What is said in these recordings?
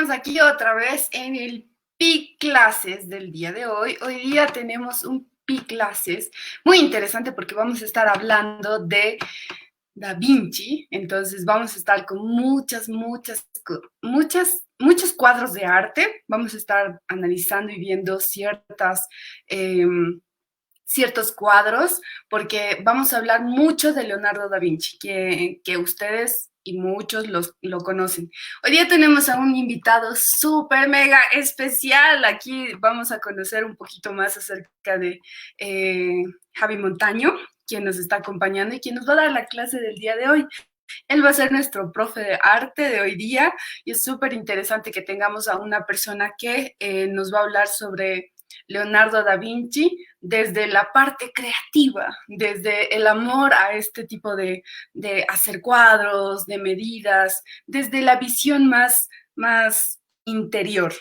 estamos aquí otra vez en el PIC Clases del día de hoy. Hoy día tenemos un PIC Clases muy interesante porque vamos a estar hablando de Da Vinci. Entonces vamos a estar con muchos cuadros de arte. Vamos a estar analizando y viendo ciertos cuadros, porque vamos a hablar mucho de Leonardo da Vinci, que ustedes y muchos lo conocen. Hoy día tenemos a un invitado súper mega especial. Aquí vamos a conocer un poquito más acerca de Javi Montaño, quien nos está acompañando y quien nos va a dar la clase del día de hoy. Él va a ser nuestro profe de arte de hoy día y es súper interesante que tengamos a una persona que nos va a hablar sobre Leonardo da Vinci desde la parte creativa, desde el amor a este tipo de hacer cuadros, de medidas, desde la visión más interior.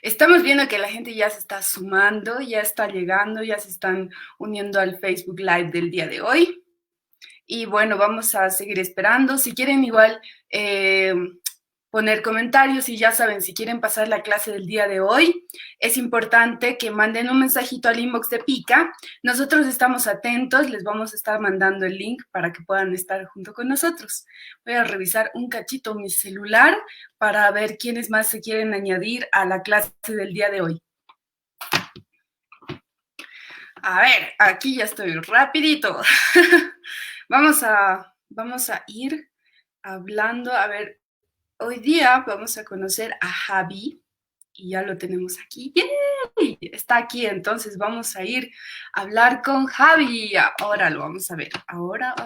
Estamos viendo que la gente ya se está sumando, ya está llegando, ya se están uniendo al Facebook Live del día de hoy. Y bueno, vamos a seguir esperando. Si quieren igual poner comentarios y ya saben, si quieren pasar la clase del día de hoy, es importante que manden un mensajito al inbox de Pica. Nosotros estamos atentos, les vamos a estar mandando el link para que puedan estar junto con nosotros. Voy a revisar un cachito mi celular para ver quiénes más se quieren añadir a la clase del día de hoy. A ver, aquí ya estoy rapidito. Vamos a ir hablando, a ver, hoy día vamos a conocer a Javi y ya lo tenemos aquí. ¡Yay! Está aquí, entonces vamos a ir a hablar con Javi. Ahora lo vamos a ver. Ahora.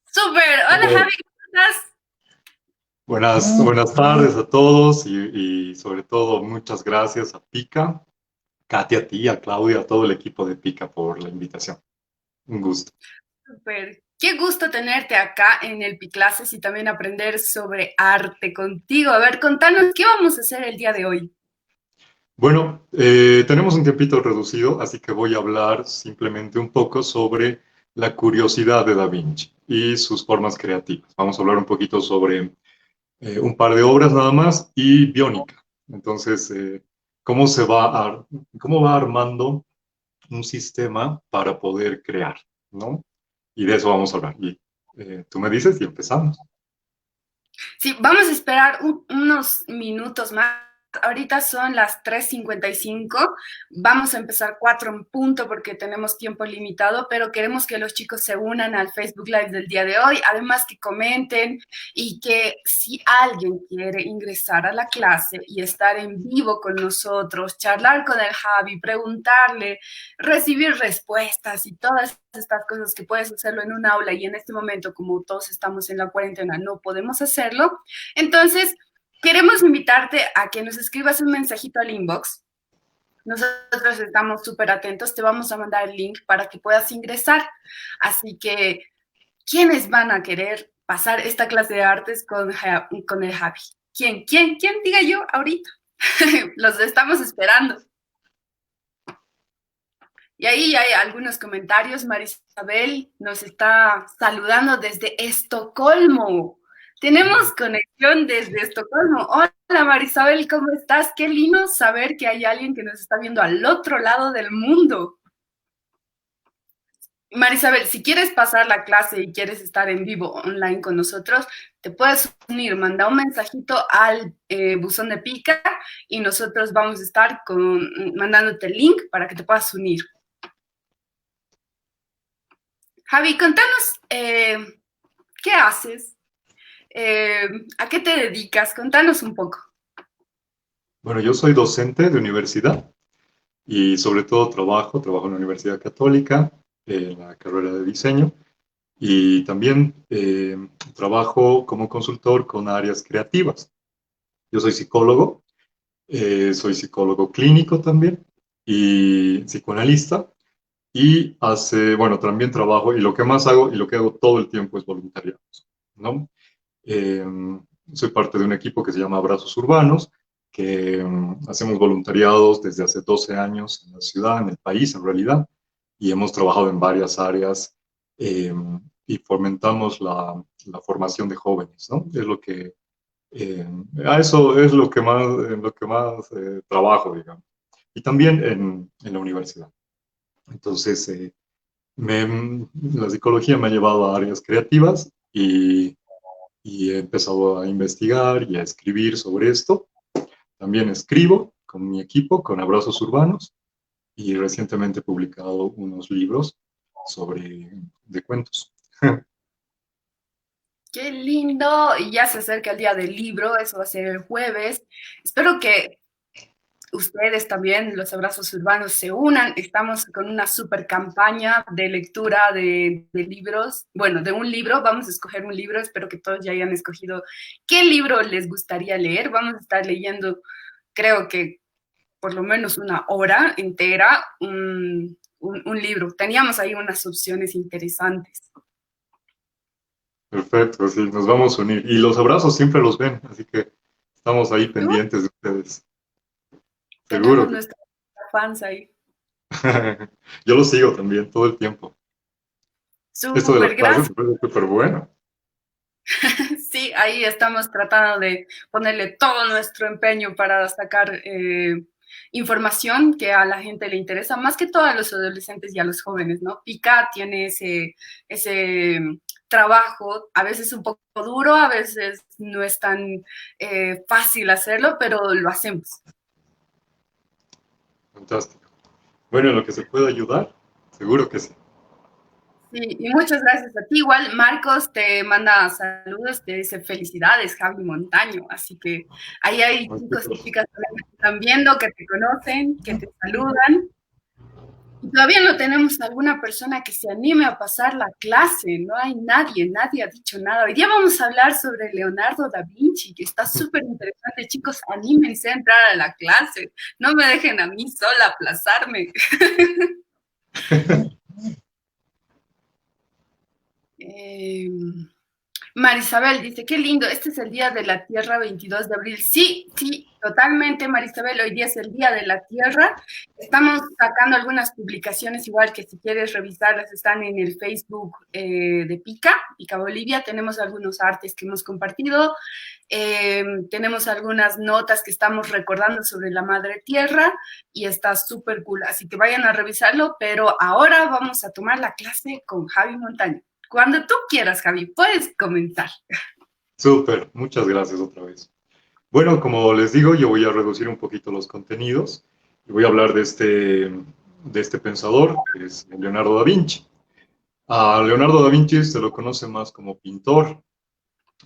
¡Súper! Hola Javi, ¿cómo estás? Buenas tardes a todos y sobre todo muchas gracias a Pica, Katia, a ti, a Claudia, a todo el equipo de Pica por la invitación. Un gusto. Súper. Qué gusto tenerte acá en el Piclases y también aprender sobre arte contigo. A ver, contanos, ¿qué vamos a hacer el día de hoy? Bueno, tenemos un tiempito reducido, así que voy a hablar simplemente un poco sobre la curiosidad de Da Vinci y sus formas creativas. Vamos a hablar un poquito sobre un par de obras nada más y biónica. Entonces, cómo va armando un sistema para poder crear, ¿no? Y de eso vamos a hablar. Y tú me dices y empezamos. Sí, vamos a esperar unos minutos más. Ahorita son las 3:55. Vamos a empezar 4 en punto porque tenemos tiempo limitado, pero queremos que los chicos se unan al Facebook Live del día de hoy. Además que comenten y que si alguien quiere ingresar a la clase y estar en vivo con nosotros, charlar con el Javi, preguntarle, recibir respuestas y todas estas cosas que puedes hacerlo en un aula y en este momento, como todos estamos en la cuarentena, no podemos hacerlo. Entonces, queremos invitarte a que nos escribas un mensajito al inbox. Nosotros estamos súper atentos, te vamos a mandar el link para que puedas ingresar. Así que, ¿quiénes van a querer pasar esta clase de artes con el Javi? ¿Quién? Diga yo ahorita. Los estamos esperando. Y ahí hay algunos comentarios. Marisabel nos está saludando desde Estocolmo. Tenemos conexión desde Estocolmo. Hola Marisabel, ¿cómo estás? Qué lindo saber que hay alguien que nos está viendo al otro lado del mundo. Marisabel, si quieres pasar la clase y quieres estar en vivo online con nosotros, te puedes unir, manda un mensajito al buzón de Pica y nosotros vamos a estar mandándote el link para que te puedas unir. Javi, contanos, ¿qué haces? ¿A qué te dedicas? Contanos un poco. Bueno, yo soy docente de universidad y sobre todo trabajo en la Universidad Católica, en la carrera de diseño y también trabajo como consultor con áreas creativas. Yo soy psicólogo clínico también y psicoanalista y bueno, también trabajo y lo que más hago y lo que hago todo el tiempo es voluntariado, ¿no? Eh, Soy parte de un equipo que se llama Abrazos Urbanos, que hacemos voluntariados desde hace 12 años en la ciudad, en el país en realidad, y hemos trabajado en varias áreas y fomentamos la formación de jóvenes, ¿no? Es lo que, a eso es en lo que más trabajo, digamos. Y también en la universidad. Entonces, la psicología me ha llevado a áreas creativas y he empezado a investigar y a escribir sobre esto. También escribo con mi equipo, con Abrazos Urbanos, y recientemente he publicado unos libros de cuentos. Qué lindo. Y ya se acerca el día del libro, eso va a ser el jueves. Espero que ustedes también, los abrazos urbanos, se unan. Estamos con una super campaña de lectura de libros. Bueno, de un libro, vamos a escoger un libro. Espero que todos ya hayan escogido qué libro les gustaría leer. Vamos a estar leyendo, creo que por lo menos una hora entera, un libro. Teníamos ahí unas opciones interesantes. Perfecto, sí, nos vamos a unir. Y los abrazos siempre los ven, así que estamos ahí Uh, pendientes de ustedes. Seguro tenemos que nuestros fans ahí. yo lo sigo también todo el tiempo. Esto de las Súper, clases gracias. me parece súper bueno. Sí, ahí estamos tratando de ponerle todo nuestro empeño para sacar información que a la gente le interesa, más que todo a los adolescentes y a los jóvenes, ¿no? Pica tiene ese trabajo, a veces un poco duro, a veces no es tan fácil hacerlo, pero lo hacemos. Fantástico. Bueno, en lo que se pueda ayudar, seguro que sí. Sí, y muchas gracias a ti. Igual Marcos te manda saludos, te dice felicidades, Javi Montaño. Así que ahí hay Ay, chicos y chicos. chicas también que te están viendo, que te conocen, que te saludan. Y todavía no tenemos alguna persona que se anime a pasar la clase. No hay nadie, nadie ha dicho nada. Hoy día vamos a hablar sobre Leonardo da Vinci, que está súper interesante. Chicos, anímense a entrar a la clase. No me dejen a mí sola aplazarme. Eh, Marisabel dice, qué lindo, este es el Día de la Tierra, 22 de abril. Sí, sí, totalmente, Marisabel, hoy día es el Día de la Tierra. Estamos sacando algunas publicaciones, igual que si quieres revisarlas, están en el Facebook de Pica Bolivia. Tenemos algunos artes que hemos compartido, tenemos algunas notas que estamos recordando sobre la Madre Tierra y está súper cool, así que vayan a revisarlo, pero ahora vamos a tomar la clase con Javi Montaño. Cuando tú quieras, Javi, puedes comenzar. Súper, muchas gracias otra vez. Bueno, como les digo, yo voy a reducir un poquito los contenidos y voy a hablar de este pensador, que es Leonardo da Vinci. A Leonardo da Vinci se lo conoce más como pintor,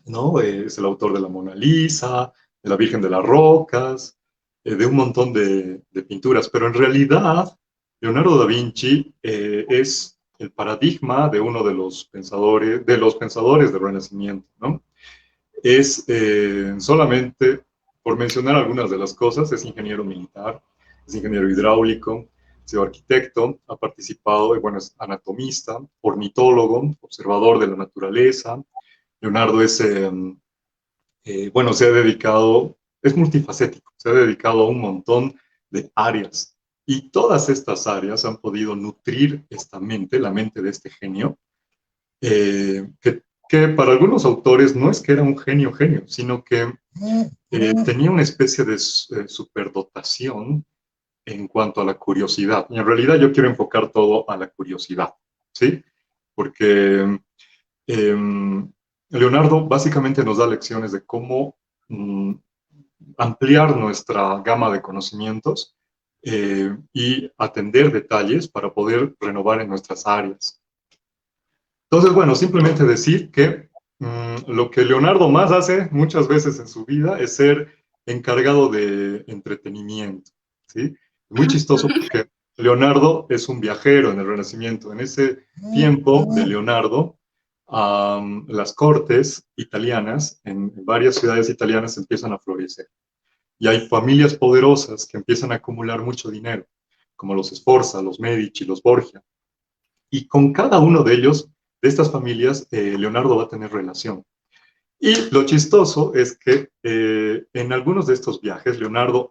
¿no? Es el autor de la Mona Lisa, de la Virgen de las Rocas, de un montón de pinturas, pero en realidad Leonardo da Vinci es el paradigma de uno de los pensadores del Renacimiento, ¿no? Es solamente, por mencionar algunas de las cosas, es ingeniero militar, es ingeniero hidráulico, ha sido arquitecto, ha participado, bueno, es anatomista, ornitólogo, observador de la naturaleza. Leonardo es, bueno, se ha dedicado, es multifacético, se ha dedicado a un montón de áreas. Y todas estas áreas han podido nutrir esta mente, la mente de este genio, que para algunos autores no es que era un genio genio, sino que tenía una especie de superdotación en cuanto a la curiosidad. Y en realidad yo quiero enfocar todo a la curiosidad, ¿sí? Porque Leonardo básicamente nos da lecciones de cómo ampliar nuestra gama de conocimientos y atender detalles para poder renovar en nuestras áreas. Entonces, bueno, simplemente decir que lo que Leonardo más hace muchas veces en su vida es ser encargado de entretenimiento, ¿sí? Muy chistoso porque Leonardo es un viajero en el Renacimiento. En ese tiempo de Leonardo, las cortes italianas en varias ciudades italianas empiezan a florecer. Y hay familias poderosas que empiezan a acumular mucho dinero, como los Sforza, los Medici, los Borgia. Y con cada uno de ellos, de estas familias, Leonardo va a tener relación. Y lo chistoso es que en algunos de estos viajes, Leonardo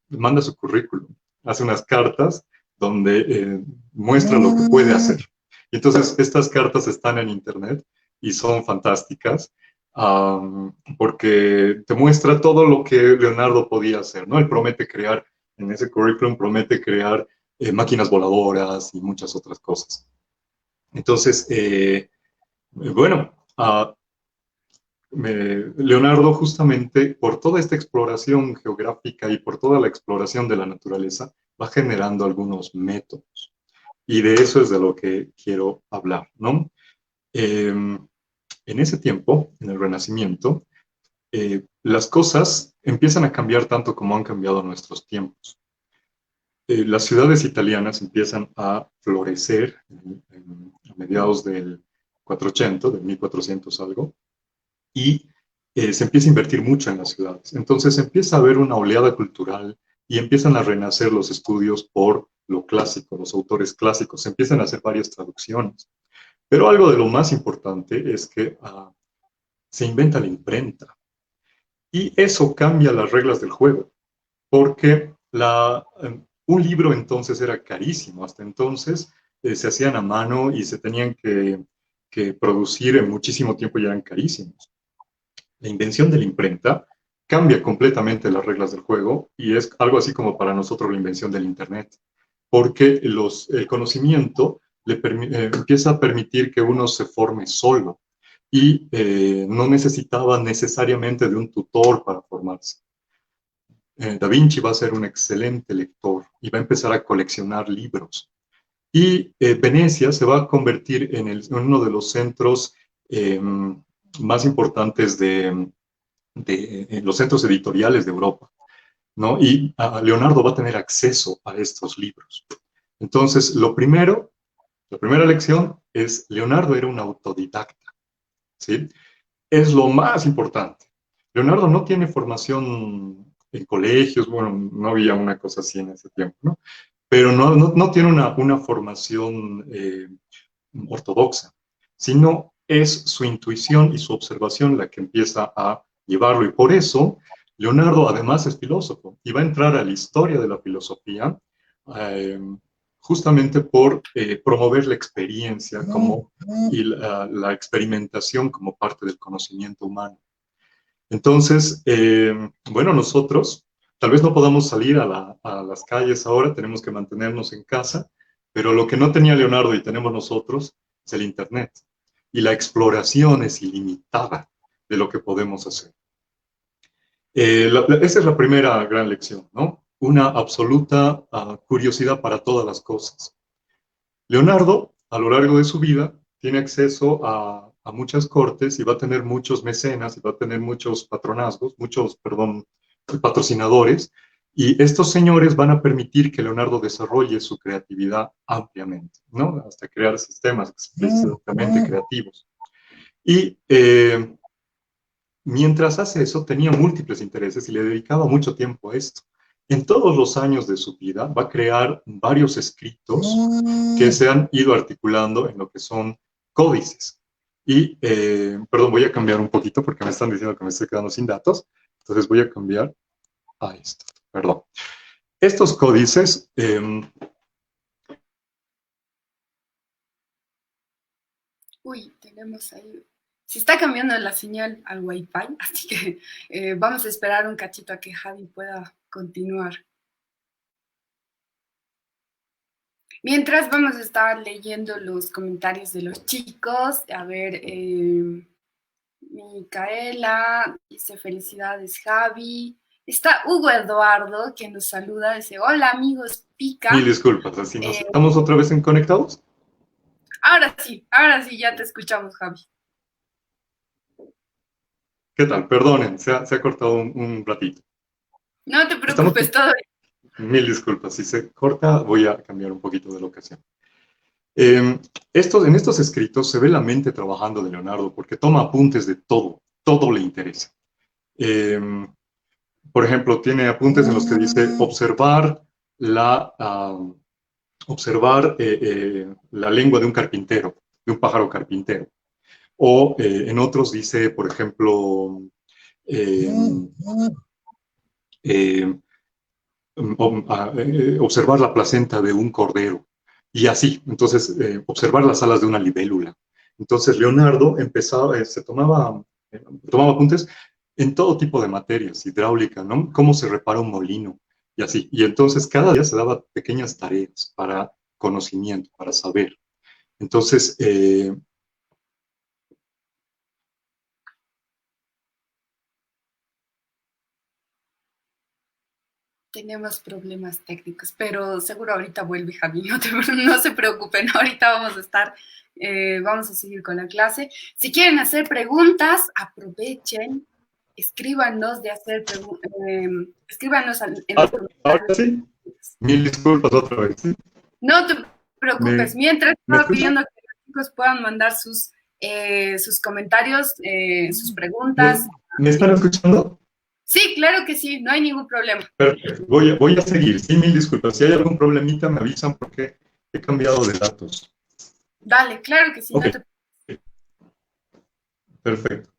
manda su currículum, hace unas cartas donde muestra lo que puede hacer. Y entonces estas cartas están en internet y son fantásticas porque te muestra todo lo que Leonardo podía hacer, ¿no? Él promete crear, en ese currículum promete crear máquinas voladoras y muchas otras cosas. Entonces, bueno, Leonardo justamente por toda esta exploración geográfica y por toda la exploración de la naturaleza va generando algunos métodos. Y de eso es de lo que quiero hablar, ¿no? En ese tiempo, en el Renacimiento, las cosas empiezan a cambiar tanto como han cambiado nuestros tiempos. Las ciudades italianas empiezan a florecer a mediados del 480, del 1400 algo, y se empieza a invertir mucho en las ciudades. Entonces empieza a haber una oleada cultural y empiezan a renacer los estudios por lo clásico, los autores clásicos, se empiezan a hacer varias traducciones. Pero algo de lo más importante es que se inventa la imprenta. Y eso cambia las reglas del juego, porque un libro entonces era carísimo. Hasta entonces se hacían a mano y se tenían que producir en muchísimo tiempo y eran carísimos. La invención de la imprenta cambia completamente las reglas del juego y es algo así como para nosotros la invención del Internet, porque el conocimiento empieza a permitir que uno se forme solo y no necesitaba necesariamente de un tutor para formarse. Da Vinci va a ser un excelente lector y va a empezar a coleccionar libros. Y Venecia se va a convertir en uno de los centros más importantes de los centros editoriales de Europa, ¿no? Y Leonardo va a tener acceso a estos libros. Entonces, la primera lección es, Leonardo era un autodidacta, ¿sí? Es lo más importante. Leonardo no tiene formación en colegios, bueno, no había una cosa así en ese tiempo, ¿no? Pero no tiene una formación ortodoxa, sino es su intuición y su observación la que empieza a llevarlo. Y por eso, Leonardo además es filósofo y va a entrar a la historia de la filosofía eh, justamente por promover la experiencia y la experimentación como parte del conocimiento humano. Entonces, bueno, nosotros tal vez no podamos salir a las calles ahora, tenemos que mantenernos en casa, pero lo que no tenía Leonardo y tenemos nosotros es el Internet. Y la exploración es ilimitada de lo que podemos hacer. Esa es la primera gran lección, ¿no? Una absoluta curiosidad para todas las cosas. Leonardo, a lo largo de su vida, tiene acceso a muchas cortes y va a tener muchos mecenas y va a tener muchos patronazgos, perdón, patrocinadores, y estos señores van a permitir que Leonardo desarrolle su creatividad ampliamente, ¿no? Hasta crear sistemas explícitamente creativos. Y mientras hace eso, tenía múltiples intereses y le dedicaba mucho tiempo a esto. En todos los años de su vida va a crear varios escritos que se han ido articulando en lo que son códices. Y, perdón, voy a cambiar un poquito porque me están diciendo que me estoy quedando sin datos. Entonces voy a cambiar a esto. Perdón. Estos códices Uy, tenemos ahí. Se está cambiando la señal al Wi-Fi, así que vamos a esperar un cachito a que Javi pueda continuar. Mientras vamos a estar leyendo los comentarios de los chicos. A ver, Micaela dice felicidades Javi. Está Hugo Eduardo que nos saluda, dice hola amigos, mil pica. disculpas, así nos estamos otra vez en conectados. Ahora sí, ya te escuchamos Javi. ¿Qué tal? Perdonen, se ha cortado un ratito. No te Estamos, preocupes, todo bien. mil disculpas, si se corta voy a cambiar un poquito de locación. En estos escritos se ve la mente trabajando de Leonardo porque toma apuntes de todo, todo le interesa. Por ejemplo, tiene apuntes en los que dice observar la lengua de un carpintero, de un pájaro carpintero. O en otros dice, por ejemplo, eh, eh, observar la placenta de un cordero. y así, entonces, observar las alas de una libélula. Entonces, Leonardo empezaba, tomaba apuntes en todo tipo de materias, hidráulica, ¿no? Cómo se repara un molino y así. Y entonces cada día se daba pequeñas tareas para conocimiento, para saber. Entonces, Tenemos problemas técnicos, pero seguro ahorita vuelve Javi, no se preocupen, ahorita vamos a estar, vamos a seguir con la clase. Si quieren hacer preguntas, aprovechen, escríbanos escríbanos en los ahora comentarios. sí, mil disculpas otra vez. ¿Sí? No te preocupes, ¿Me, mientras me estaba escuchan? pidiendo que los chicos puedan mandar sus comentarios, sus preguntas. ¿Me están escuchando? Sí, claro que sí, no hay ningún problema. Perfecto, voy a seguir. Sí, mil disculpas. Si hay algún problemita, me avisan porque he cambiado de datos. Dale, claro que sí, Ok, no te perfecto.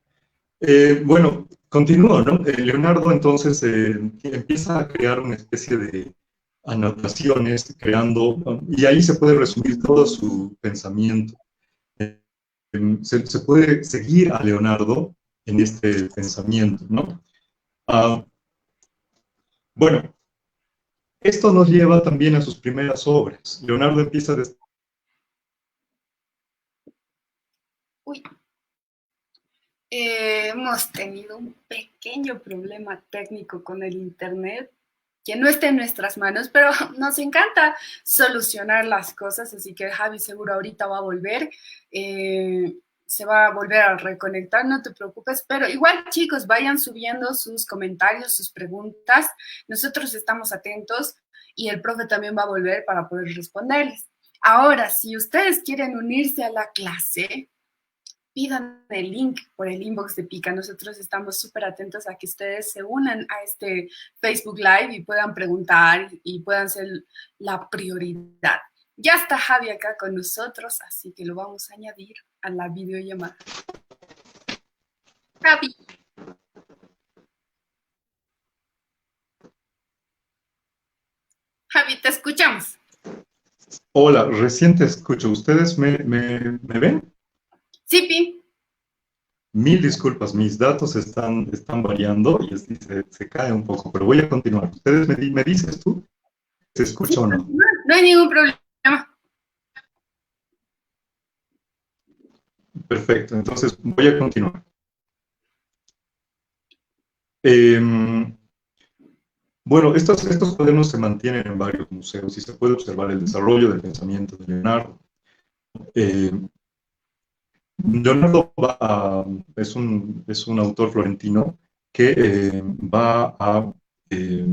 Bueno, continúo, ¿no? Leonardo entonces empieza a crear una especie de anotaciones, y ahí se puede resumir todo su pensamiento. Eh, se puede seguir a Leonardo en este pensamiento, ¿no? Ah, bueno, esto nos lleva también a sus primeras obras. Leonardo empieza desde... Uy, hemos tenido un pequeño problema técnico con el Internet que no está en nuestras manos, pero nos encanta solucionar las cosas, así que Javi seguro ahorita va a volver, se va a volver a reconectar, no te preocupes, pero igual chicos, vayan subiendo sus comentarios, sus preguntas, nosotros estamos atentos y el profe también va a volver para poder responderles. Ahora, si ustedes quieren unirse a la clase, pidan el link por el inbox de Pica. Nosotros estamos súper atentos a que ustedes se unan a este Facebook Live y puedan preguntar y puedan ser la prioridad. Ya está Javi acá con nosotros, así que lo vamos a añadir a la videollamada. Javi. Javi, te escuchamos. Hola, recién te escucho. ¿Ustedes me ven? Sí, Pi. Mil disculpas, mis datos están variando y se cae un poco, pero voy a continuar. ¿Ustedes me dices tú? ¿Se Sí, escucha o no? no hay ningún problema. Perfecto, entonces voy a continuar. Eh, bueno, estos cuadernos se mantienen en varios museos y se puede observar el desarrollo del pensamiento de Leonardo. Eh, Leonardo es un autor florentino que va a eh,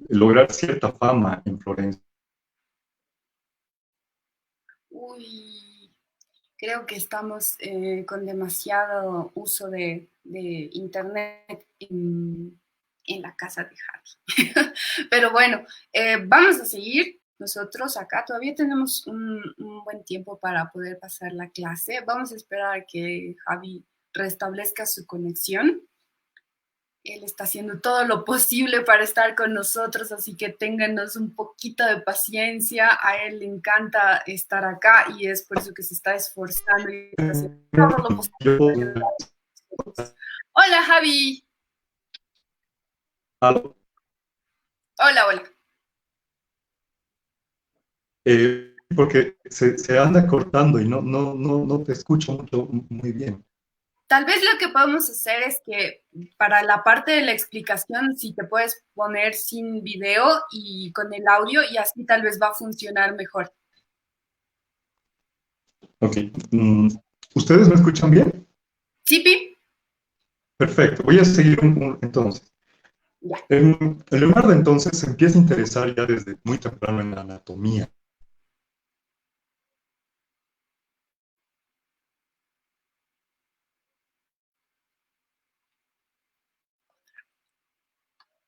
lograr cierta fama en Florencia. Uy, creo que estamos con demasiado uso de Internet en la casa de Javi. Pero bueno, vamos a seguir. Nosotros acá todavía tenemos un buen tiempo para poder pasar la clase. Vamos a esperar a que Javi restablezca su conexión. Él está haciendo todo lo posible para estar con nosotros, así que ténganos un poquito de paciencia. A él le encanta estar acá y es por eso que se está esforzando y está haciendo todo lo posible para ayudar a nosotros. Hola, Javi. Hola, hola. Porque se anda cortando y no te escucho mucho, muy bien. Tal vez lo que podemos hacer es que para la parte de la explicación, si te puedes poner sin video y con el audio y así tal vez va a funcionar mejor. Ok. ¿Ustedes me escuchan bien? ¿Sí, Pi? Perfecto. Voy a seguir entonces. Ya. Leonardo entonces se empieza a interesar ya desde muy temprano en la anatomía.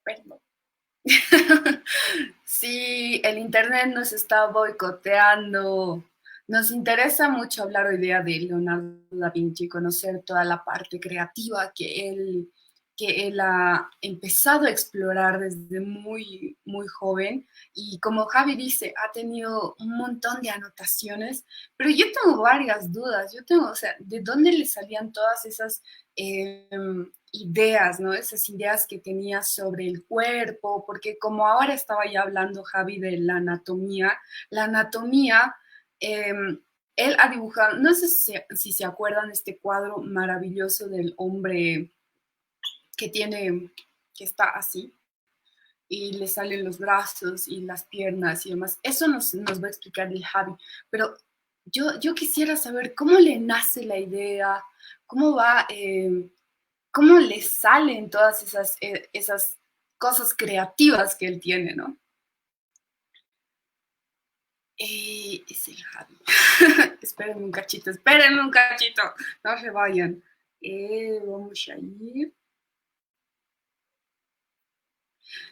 Perdón. Sí, el Internet nos está boicoteando. Nos interesa mucho hablar hoy día de Leonardo da Vinci, conocer toda la parte creativa que él que él ha empezado a explorar desde muy, muy joven. Y como Javi dice, ha tenido un montón de anotaciones, pero yo tengo varias dudas. Yo tengo, o sea, ¿de dónde le salían todas esas eh, ideas, ¿no? Esas ideas que tenía sobre el cuerpo, porque como ahora estaba ya hablando Javi de la anatomía, eh, él ha dibujado, no sé si se acuerdan de este cuadro maravilloso del hombre que tiene, que está así, y le salen los brazos y las piernas y demás. Eso nos va a explicar el Javi, pero yo quisiera saber cómo le nace la idea, cómo va, cómo le salen todas esas cosas creativas que él tiene, ¿no? Es el Javi. Espérenme un cachito, no se vayan. Vamos a ir.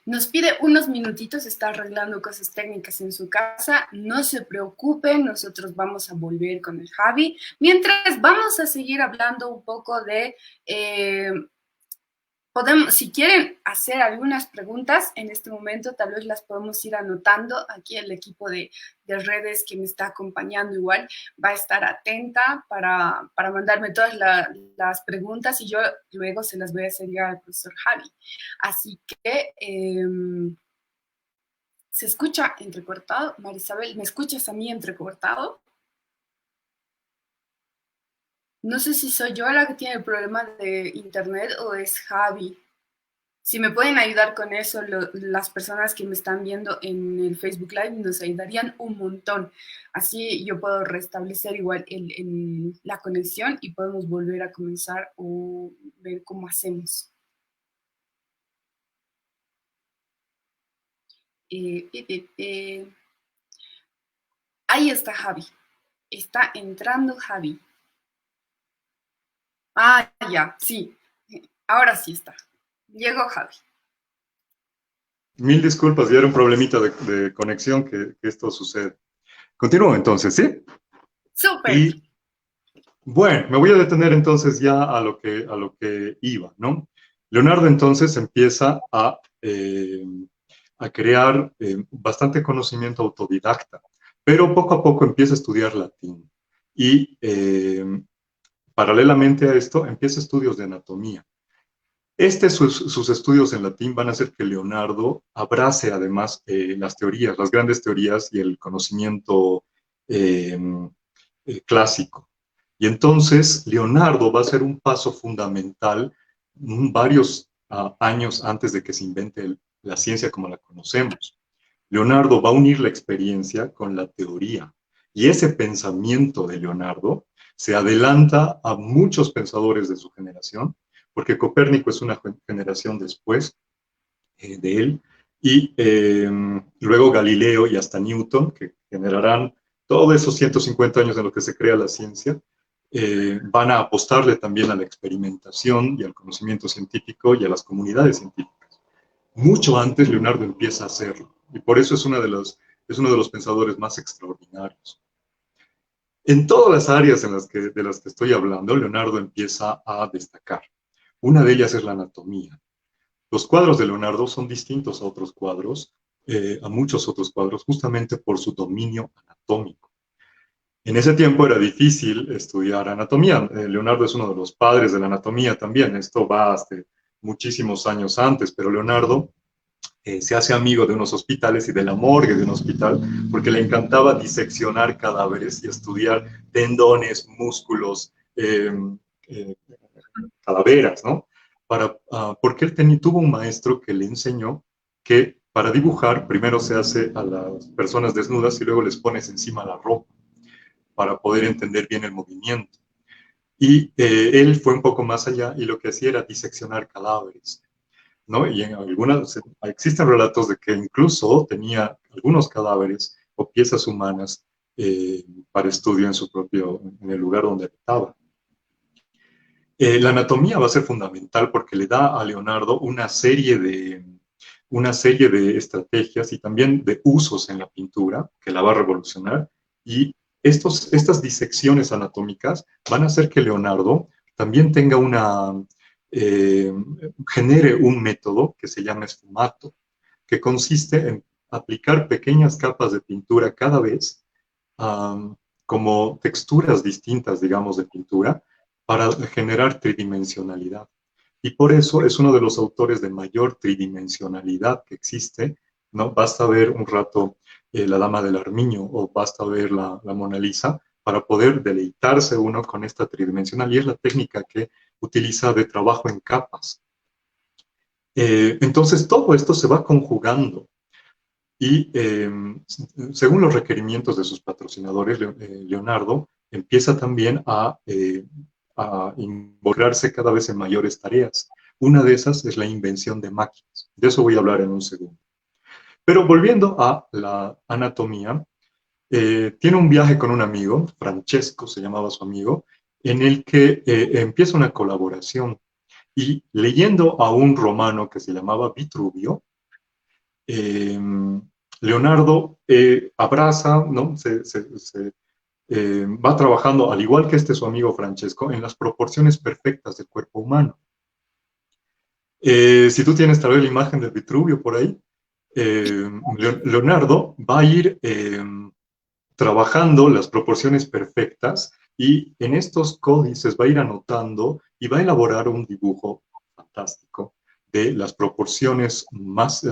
Nos pide unos minutitos, está arreglando cosas técnicas en su casa. No se preocupen, nosotros vamos a volver con el Javi. Mientras vamos a seguir hablando un poco de podemos, si quieren hacer algunas preguntas en este momento, tal vez las podemos ir anotando. Aquí el equipo de redes que me está acompañando igual va a estar atenta para mandarme todas las preguntas y yo luego se las voy a hacer llegar al profesor Javi. Así que se escucha entrecortado. Marisabel, ¿me escuchas a mí entrecortado? No sé si soy yo la que tiene el problema de internet o es Javi. Si me pueden ayudar con eso, las personas que me están viendo en el Facebook Live nos ayudarían un montón. Así yo puedo restablecer igual la conexión y podemos volver a comenzar o ver cómo hacemos. Ahí está Javi. Está entrando Javi. Ah, ya, sí. Ahora sí está. Llegó Javi. Mil disculpas, ya era un problemita de conexión que esto sucede. Continúo entonces, ¿sí? Súper. Y bueno, me voy a detener entonces ya a lo que iba, ¿no? Leonardo entonces empieza a crear bastante conocimiento autodidacta, pero poco a poco empieza a estudiar latín. Y paralelamente a esto, empieza estudios de anatomía. Sus estudios en latín van a hacer que Leonardo abrace además las teorías, las grandes teorías y el conocimiento eh, clásico. Y entonces Leonardo va a ser un paso fundamental varios años antes de que se invente la ciencia como la conocemos. Leonardo va a unir la experiencia con la teoría. Y ese pensamiento de Leonardo se adelanta a muchos pensadores de su generación, porque Copérnico es una generación después de él, y luego Galileo y hasta Newton, que generarán todos esos 150 años en los que se crea la ciencia, van a apostarle también a la experimentación y al conocimiento científico y a las comunidades científicas. Mucho antes Leonardo empieza a hacerlo, y por eso es uno de los pensadores más extraordinarios. En todas las áreas de las que estoy hablando, Leonardo empieza a destacar. Una de ellas es la anatomía. Los cuadros de Leonardo son distintos a otros cuadros, a muchos otros cuadros, justamente por su dominio anatómico. En ese tiempo era difícil estudiar anatomía. Leonardo es uno de los padres de la anatomía también. Esto va hasta muchísimos años antes, pero Leonardo se hace amigo de unos hospitales y de la morgue de un hospital porque le encantaba diseccionar cadáveres y estudiar tendones, músculos, eh, calaveras, ¿no? Porque él tuvo un maestro que le enseñó que para dibujar primero se hace a las personas desnudas y luego les pones encima la ropa para poder entender bien el movimiento. Y él fue un poco más allá y lo que hacía era diseccionar cadáveres, ¿no? Y en existen relatos de que incluso tenía algunos cadáveres o piezas humanas para estudio en el lugar donde estaba. La anatomía va a ser fundamental porque le da a Leonardo una serie de estrategias y también de usos en la pintura que la va a revolucionar. Y estas disecciones anatómicas van a hacer que Leonardo también tenga eh, genere un método que se llama esfumato, que consiste en aplicar pequeñas capas de pintura cada vez, como texturas distintas, digamos, de pintura, para generar tridimensionalidad. Y por eso es uno de los autores de mayor tridimensionalidad que existe, ¿no? Basta ver un rato La Dama del Armiño o basta ver la Mona Lisa para poder deleitarse uno con esta tridimensional, y es la técnica que utiliza de trabajo en capas. Entonces todo esto se va conjugando y según los requerimientos de sus patrocinadores, Leonardo empieza también a involucrarse cada vez en mayores tareas. Una de esas es la invención de máquinas. De eso voy a hablar en un segundo. Pero volviendo a la anatomía, tiene un viaje con un amigo, Francesco se llamaba su amigo, en el que empieza una colaboración. Y leyendo a un romano que se llamaba Vitruvio, eh, Leonardo abraza, ¿no? Va trabajando, al igual que su amigo Francesco, en las proporciones perfectas del cuerpo humano. Si tú tienes tal vez la imagen del Vitruvio por ahí, Leonardo va a ir trabajando las proporciones perfectas y en estos códices va a ir anotando y va a elaborar un dibujo fantástico de las proporciones más,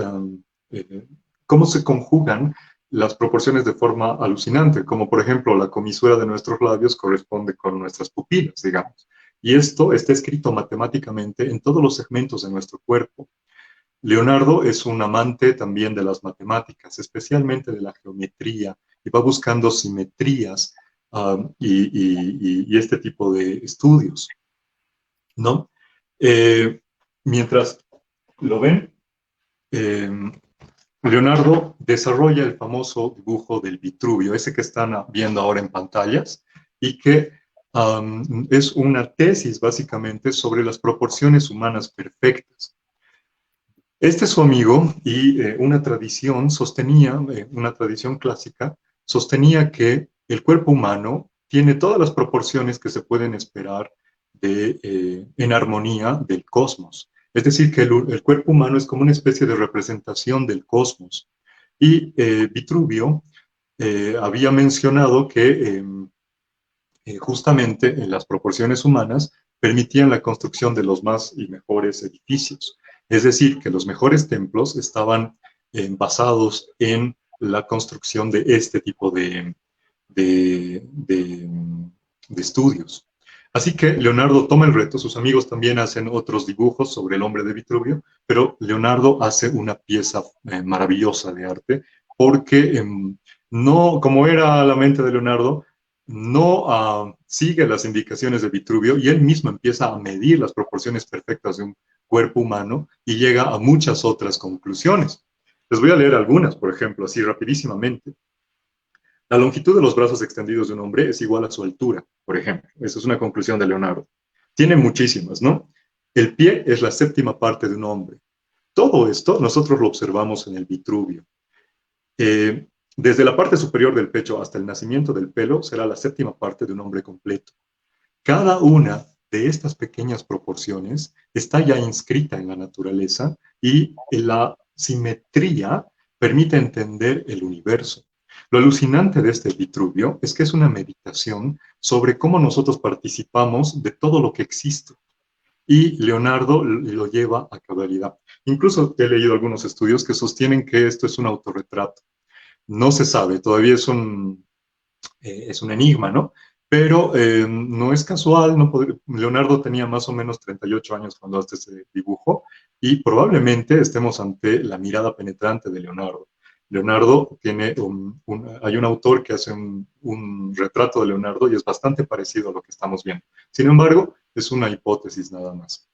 cómo se conjugan las proporciones de forma alucinante, como por ejemplo la comisura de nuestros labios corresponde con nuestras pupilas, digamos. Y esto está escrito matemáticamente en todos los segmentos de nuestro cuerpo. Leonardo es un amante también de las matemáticas, especialmente de la geometría, y va buscando simetrías y este tipo de estudios, ¿no? Eh, Mientras lo ven, eh, Leonardo desarrolla el famoso dibujo del Vitruvio, ese que están viendo ahora en pantallas, y que es una tesis básicamente sobre las proporciones humanas perfectas. Este es su amigo y una tradición sostenía, una tradición clásica, sostenía que el cuerpo humano tiene todas las proporciones que se pueden esperar en armonía del cosmos. Es decir, que el cuerpo humano es como una especie de representación del cosmos. Y Vitruvio había mencionado que justamente en las proporciones humanas permitían la construcción de los más y mejores edificios. Es decir, que los mejores templos estaban basados en la construcción de este tipo de, de, de estudios. Así que Leonardo toma el reto, sus amigos también hacen otros dibujos sobre el hombre de Vitruvio, pero Leonardo hace una pieza maravillosa de arte porque no, como era la mente de Leonardo, no sigue las indicaciones de Vitruvio y él mismo empieza a medir las proporciones perfectas de un cuerpo humano y llega a muchas otras conclusiones. Les voy a leer algunas, por ejemplo, así rapidísimamente. La longitud de los brazos extendidos de un hombre es igual a su altura, por ejemplo. Esa es una conclusión de Leonardo. Tiene muchísimas, ¿no? El pie es la séptima parte de un hombre. Todo esto nosotros lo observamos en el Vitruvio. Desde la parte superior del pecho hasta el nacimiento del pelo será la séptima parte de un hombre completo. Cada una de estas pequeñas proporciones está ya inscrita en la naturaleza y la simetría permite entender el universo. Lo alucinante de este Vitruvio es que es una meditación sobre cómo nosotros participamos de todo lo que existe. Y Leonardo lo lleva a cabalidad. Incluso he leído algunos estudios que sostienen que esto es un autorretrato. No se sabe, todavía es un enigma, ¿no? Pero no es casual, Leonardo tenía más o menos 38 años cuando hace ese dibujo y probablemente estemos ante la mirada penetrante de Leonardo. Leonardo tiene hay un autor que hace un retrato de Leonardo y es bastante parecido a lo que estamos viendo. Sin embargo, es una hipótesis nada más.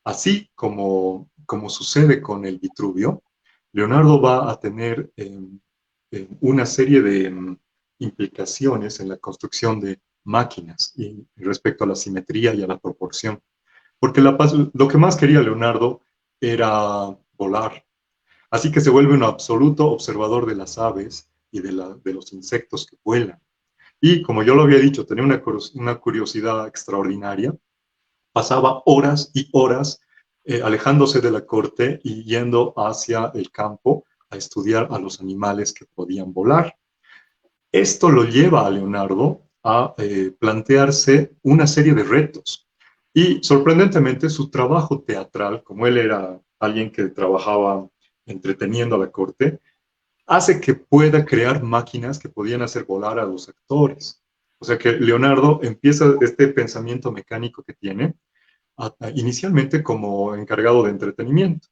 Así como sucede con el Vitruvio, Leonardo va a tener una serie de implicaciones en la construcción de máquinas y respecto a la simetría y a la proporción. Porque lo que más quería Leonardo era volar. Así que se vuelve un absoluto observador de las aves y de los insectos que vuelan. Y como yo lo había dicho, tenía una curiosidad extraordinaria pasaba horas y horas alejándose de la corte y yendo hacia el campo a estudiar a los animales que podían volar. Esto lo lleva a Leonardo a plantearse una serie de retos. Y sorprendentemente su trabajo teatral, como él era alguien que trabajaba entreteniendo a la corte, hace que pueda crear máquinas que podían hacer volar a los actores. O sea que Leonardo empieza este pensamiento mecánico que tiene inicialmente como encargado de entretenimiento.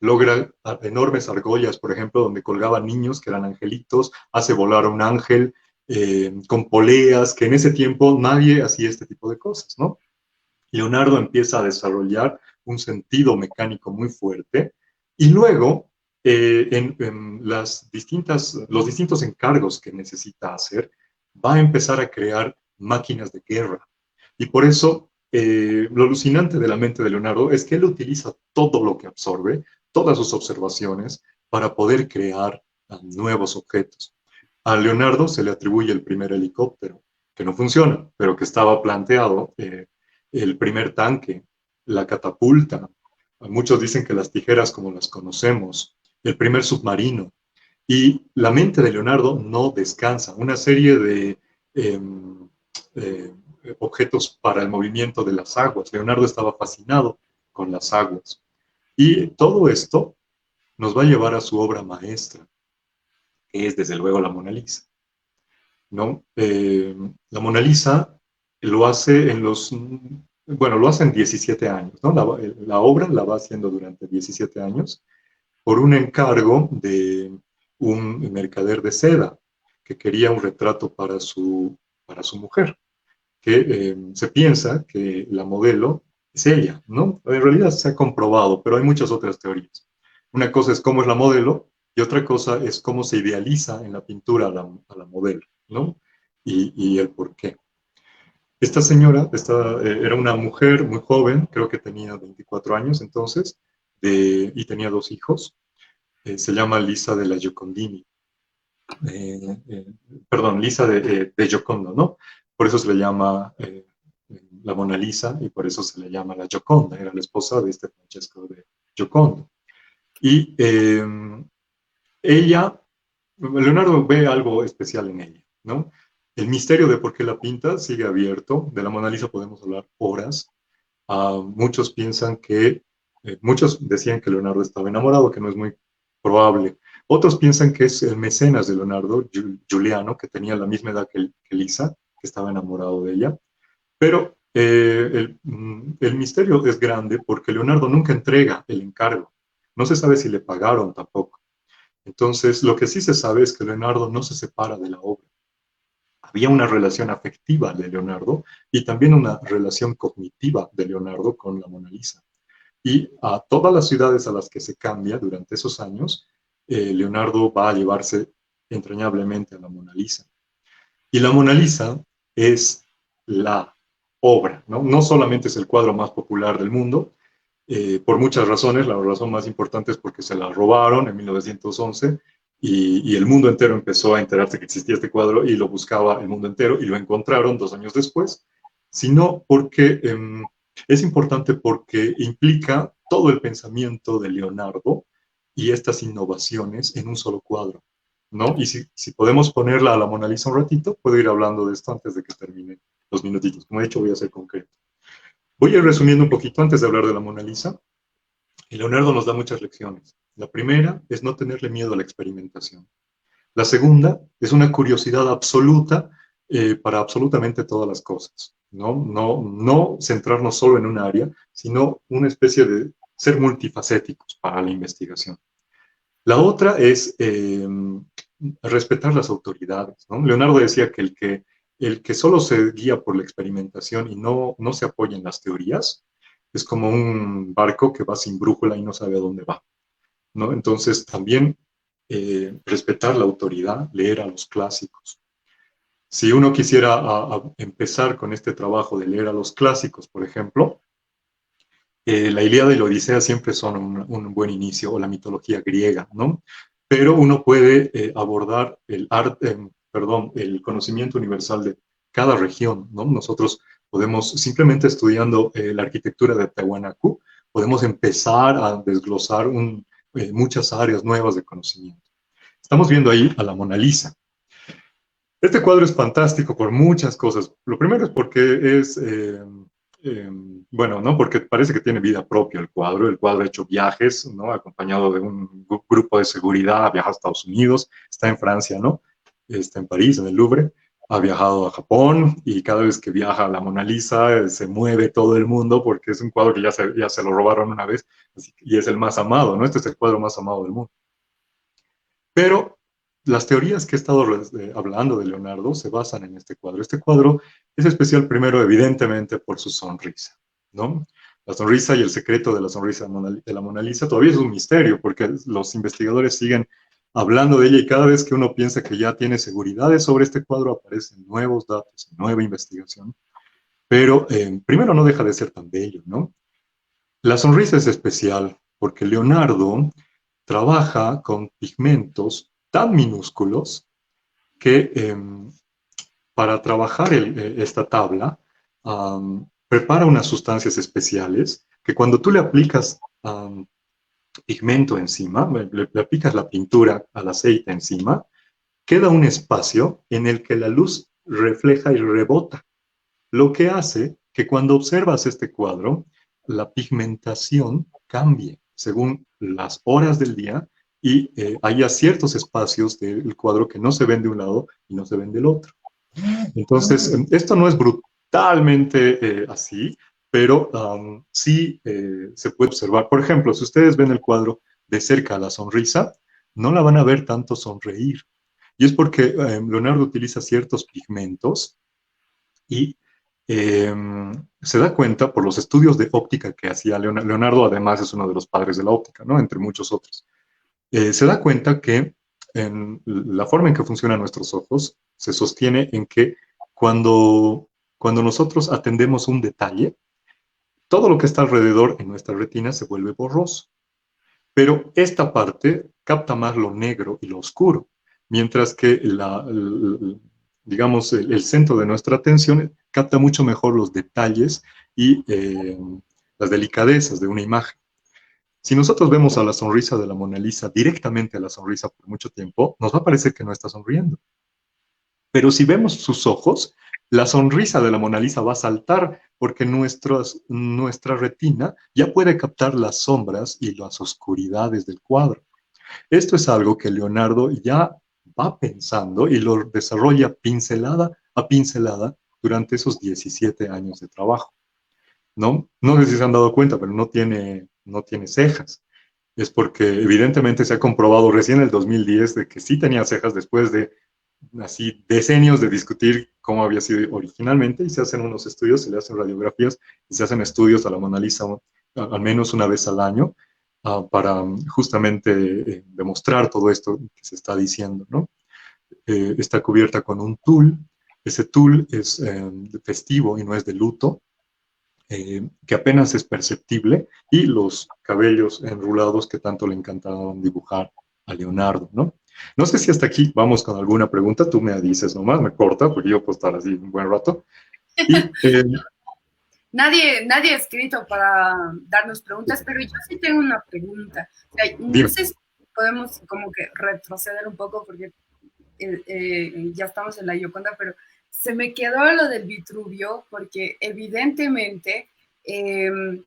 Logra enormes argollas, por ejemplo, donde colgaban niños que eran angelitos, hace volar a un ángel con poleas, que en ese tiempo nadie hacía este tipo de cosas, ¿no? Leonardo empieza a desarrollar un sentido mecánico muy fuerte y luego los distintos encargos que necesita hacer, va a empezar a crear máquinas de guerra. Y por eso lo alucinante de la mente de Leonardo es que él utiliza todo lo que absorbe, todas sus observaciones, para poder crear nuevos objetos. A Leonardo se le atribuye el primer helicóptero, que no funciona, pero que estaba planteado, el primer tanque, la catapulta, muchos dicen que las tijeras como las conocemos, el primer submarino. Y la mente de Leonardo no descansa, una serie de eh, eh, objetos para el movimiento de las aguas. Leonardo estaba fascinado con las aguas. Y todo esto nos va a llevar a su obra maestra, que es desde luego la Mona Lisa, ¿no? La Mona Lisa lo hace lo hace en 17 años, ¿no? La obra la va haciendo durante 17 años por un encargo de un mercader de seda que quería un retrato para su mujer, que se piensa que la modelo es ella, ¿no? En realidad se ha comprobado, pero hay muchas otras teorías. Una cosa es cómo es la modelo y otra cosa es cómo se idealiza en la pintura a la modelo, ¿no? Y el por qué. Esta señora era una mujer muy joven, creo que tenía 24 años entonces, y tenía dos hijos. Se llama Lisa de la Giocondini. Eh, eh, Perdón, Lisa de Giocondo, ¿no? Por eso se le llama la Mona Lisa y por eso se le llama la Gioconda. Era la esposa de este Francesco de Giocondo. Y ella, Leonardo ve algo especial en ella, ¿no? El misterio de por qué la pinta sigue abierto. De la Mona Lisa podemos hablar horas. Muchos piensan muchos decían que Leonardo estaba enamorado, que no es muy probable. Otros piensan que es el mecenas de Leonardo, Giuliano, que tenía la misma edad que Lisa, que estaba enamorado de ella. Pero el misterio es grande porque Leonardo nunca entrega el encargo. No se sabe si le pagaron tampoco. Entonces, lo que sí se sabe es que Leonardo no se separa de la obra. Había una relación afectiva de Leonardo y también una relación cognitiva de Leonardo con la Mona Lisa. Y a todas las ciudades a las que se cambia durante esos años, Leonardo va a llevarse entrañablemente a la Mona Lisa. Y la Mona Lisa es la obra, ¿no? No solamente es el cuadro más popular del mundo, por muchas razones. La razón más importante es porque se la robaron en 1911 y el mundo entero empezó a enterarse que existía este cuadro y lo buscaba el mundo entero y lo encontraron 2 años después, sino porque es importante porque implica todo el pensamiento de Leonardo y estas innovaciones en un solo cuadro, ¿no? Y si podemos ponerla a la Mona Lisa un ratito, puedo ir hablando de esto antes de que termine los minutitos. Como he dicho, voy a ser concreto. Voy a ir resumiendo un poquito antes de hablar de la Mona Lisa. Y Leonardo nos da muchas lecciones. La primera es no tenerle miedo a la experimentación. La segunda es una curiosidad absoluta para absolutamente todas las cosas. No centrarnos solo en un área, sino una especie de ser multifacéticos para la investigación. La otra es respetar las autoridades, ¿no? Leonardo decía que el que solo se guía por la experimentación y no se apoya en las teorías, es como un barco que va sin brújula y no sabe a dónde va, ¿no? Entonces, también respetar la autoridad, leer a los clásicos. Si uno quisiera empezar con este trabajo de leer a los clásicos, por ejemplo, la Ilíada y la Odisea siempre son un buen inicio, o la mitología griega, ¿no? Pero uno puede abordar el conocimiento universal de cada región, ¿no? Nosotros podemos, simplemente estudiando la arquitectura de Tiahuanacu, podemos empezar a desglosar muchas áreas nuevas de conocimiento. Estamos viendo ahí a la Mona Lisa. Este cuadro es fantástico por muchas cosas. Lo primero es porque es, bueno, ¿no? Porque parece que tiene vida propia el cuadro. El cuadro ha hecho viajes, ¿no? Acompañado de un grupo de seguridad, ha viajado a Estados Unidos, está en Francia, ¿no? Está en París, en el Louvre. Ha viajado a Japón y cada vez que viaja a la Mona Lisa se mueve todo el mundo porque es un cuadro que ya se lo robaron una vez y es el más amado, ¿no? Este es el cuadro más amado del mundo. Pero las teorías que he estado hablando de Leonardo se basan en este cuadro. Este cuadro es especial primero, evidentemente, por su sonrisa, ¿no? La sonrisa y el secreto de la sonrisa de la Mona Lisa todavía es un misterio, porque los investigadores siguen hablando de ella y cada vez que uno piensa que ya tiene seguridades sobre este cuadro, aparecen nuevos datos, nueva investigación. Pero primero no deja de ser tan bello, ¿no? La sonrisa es especial porque Leonardo trabaja con pigmentos tan minúsculos que para trabajar esta tabla prepara unas sustancias especiales que cuando tú le aplicas pigmento encima, le aplicas la pintura al aceite encima, queda un espacio en el que la luz refleja y rebota, lo que hace que cuando observas este cuadro, la pigmentación cambie según las horas del día y haya ciertos espacios del cuadro que no se ven de un lado y no se ven del otro. Entonces, esto no es brutalmente así, pero sí se puede observar. Por ejemplo, si ustedes ven el cuadro de cerca, la sonrisa, no la van a ver tanto sonreír. Y es porque Leonardo utiliza ciertos pigmentos y se da cuenta por los estudios de óptica que hacía Leonardo, además es uno de los padres de la óptica, ¿no? Entre muchos otros. Se da cuenta que en la forma en que funcionan nuestros ojos se sostiene en que cuando nosotros atendemos un detalle, todo lo que está alrededor en nuestra retina se vuelve borroso. Pero esta parte capta más lo negro y lo oscuro, mientras que digamos, el centro de nuestra atención capta mucho mejor los detalles y las delicadezas de una imagen. Si nosotros vemos a la sonrisa de la Mona Lisa directamente a la sonrisa por mucho tiempo, nos va a parecer que no está sonriendo. Pero si vemos sus ojos, la sonrisa de la Mona Lisa va a saltar porque nuestra retina ya puede captar las sombras y las oscuridades del cuadro. Esto es algo que Leonardo ya va pensando y lo desarrolla pincelada a pincelada durante esos 17 años de trabajo. ¿No? No sé si se han dado cuenta, pero no tiene cejas. Es porque evidentemente se ha comprobado recién en el 2010 de que sí tenía cejas después de así decenios de discutir cómo había sido originalmente y se hacen unos estudios, se le hacen radiografías y se hacen estudios a la Mona Lisa al menos una vez al año para justamente demostrar todo esto que se está diciendo, ¿no? Está cubierta con un tul, ese tul es festivo y no es de luto, que apenas es perceptible, y los cabellos enrulados que tanto le encantaban dibujar a Leonardo, ¿no? No sé si hasta aquí vamos con alguna pregunta, tú me dices nomás, me corta, porque yo puedo estar así un buen rato. Y, Nadie ha escrito para darnos preguntas, pero yo sí tengo una pregunta. O sea, no dime. sé si podemos como que retroceder un poco porque ya estamos en la Gioconda, pero se me quedó lo del Vitruvio porque evidentemente el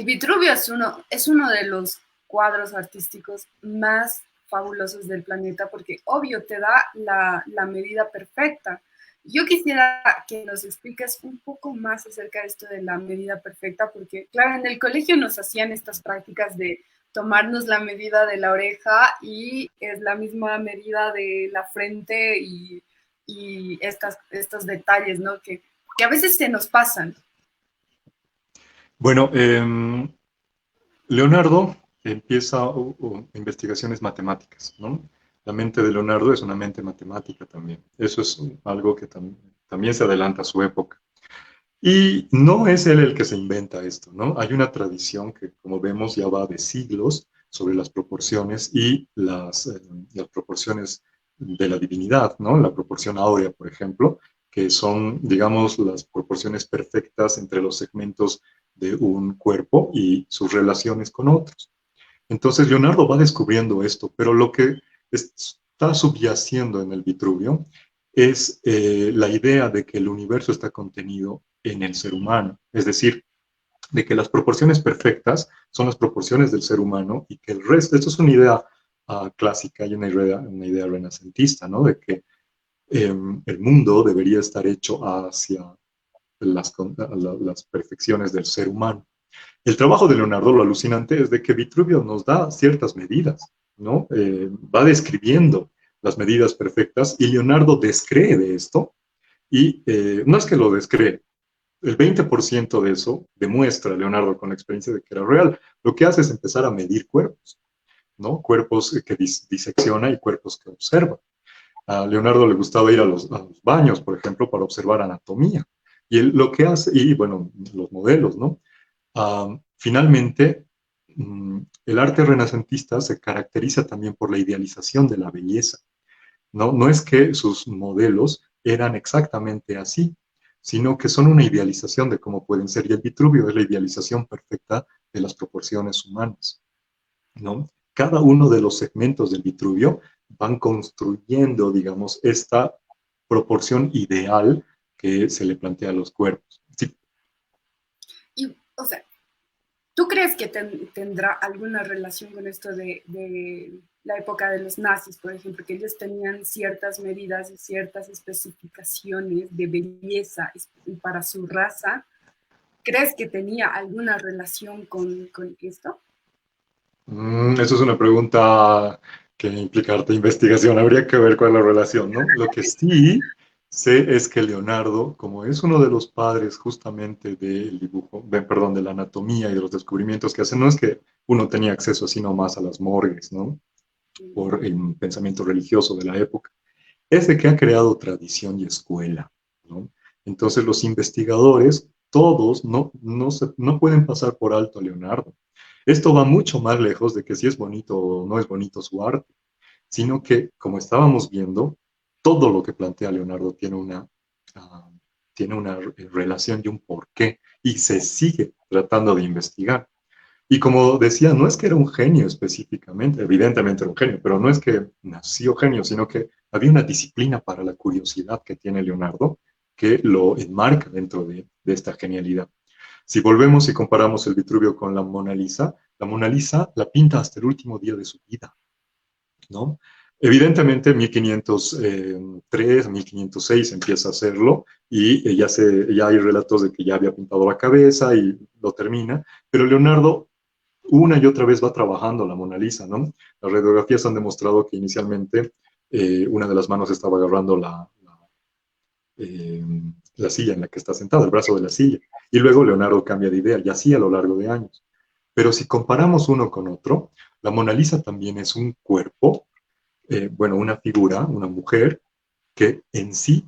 Vitruvio es uno de los cuadros artísticos más fabulosos del planeta porque obvio te da la medida perfecta. Yo quisiera que nos expliques un poco más acerca de esto de la medida perfecta, porque claro, en el colegio nos hacían estas prácticas de tomarnos la medida de la oreja y es la misma medida de la frente y estos detalles, ¿no? Que a veces se nos pasan. Bueno, Leonardo empieza investigaciones matemáticas, ¿no? La mente de Leonardo es una mente matemática también. Eso es algo que también se adelanta a su época. Y no es él el que se inventa esto, ¿no? Hay una tradición que, como vemos, ya va de siglos sobre las proporciones y las proporciones de la divinidad, ¿no? La proporción áurea, por ejemplo, que son, digamos, las proporciones perfectas entre los segmentos de un cuerpo y sus relaciones con otros. Entonces Leonardo va descubriendo esto, pero lo que está subyaciendo en el Vitruvio es la idea de que el universo está contenido en el ser humano, es decir, de que las proporciones perfectas son las proporciones del ser humano y que el resto, esto es una idea clásica y una idea renacentista, ¿no? De que el mundo debería estar hecho hacia las perfecciones del ser humano. El trabajo de Leonardo, lo alucinante es de que Vitruvio nos da ciertas medidas, ¿no? Va describiendo las medidas perfectas y Leonardo descree de esto y no es que lo descree, el 20% de eso demuestra Leonardo con la experiencia de que era real. Lo que hace es empezar a medir cuerpos, ¿no? Cuerpos que disecciona y cuerpos que observa. A Leonardo le gustaba ir a los baños, por ejemplo, para observar anatomía. Y él lo que hace, y bueno, los modelos, ¿no? Finalmente, el arte renacentista se caracteriza también por la idealización de la belleza, ¿no? No es que sus modelos eran exactamente así, sino que son una idealización de cómo pueden ser. Y el Vitruvio es la idealización perfecta de las proporciones humanas, ¿no? Cada uno de los segmentos del Vitruvio van construyendo, digamos, esta proporción ideal que se le plantea a los cuerpos. Sí. Y, o sea, ¿tú crees que tendrá alguna relación con esto de la época de los nazis, por ejemplo, que ellos tenían ciertas medidas y ciertas especificaciones de belleza para su raza? ¿Crees que tenía alguna relación con esto? Eso es una pregunta que implica harta investigación. Habría que ver cuál es la relación, ¿no? Lo que sí sé es que Leonardo, como es uno de los padres justamente del dibujo, perdón, de la anatomía y de los descubrimientos que hace, no es que uno tenía acceso así nomás a las morgues, ¿no? Por el pensamiento religioso de la época. Es de que ha creado tradición y escuela, ¿no? Entonces los investigadores, todos, no pueden pasar por alto a Leonardo. Esto va mucho más lejos de que si es bonito o no es bonito su arte, sino que, como estábamos viendo, todo lo que plantea Leonardo uh, tiene una relación y un porqué, y se sigue tratando de investigar. Y como decía, no es que era un genio específicamente, evidentemente era un genio, pero no es que nació genio, sino que había una disciplina para la curiosidad que tiene Leonardo que lo enmarca dentro de esta genialidad. Si volvemos y comparamos el Vitruvio con la Mona Lisa la pinta hasta el último día de su vida, ¿no? Evidentemente, 1503, 1506 empieza a hacerlo y ya hay relatos de que ya había pintado la cabeza y lo termina, pero Leonardo una y otra vez va trabajando la Mona Lisa, ¿no? Las radiografías han demostrado que inicialmente una de las manos estaba agarrando eh, la silla en la que está sentada, el brazo de la silla, y luego Leonardo cambia de idea, y así a lo largo de años. Pero si comparamos uno con otro, la Mona Lisa también es un cuerpo, bueno, una figura, una mujer, que en sí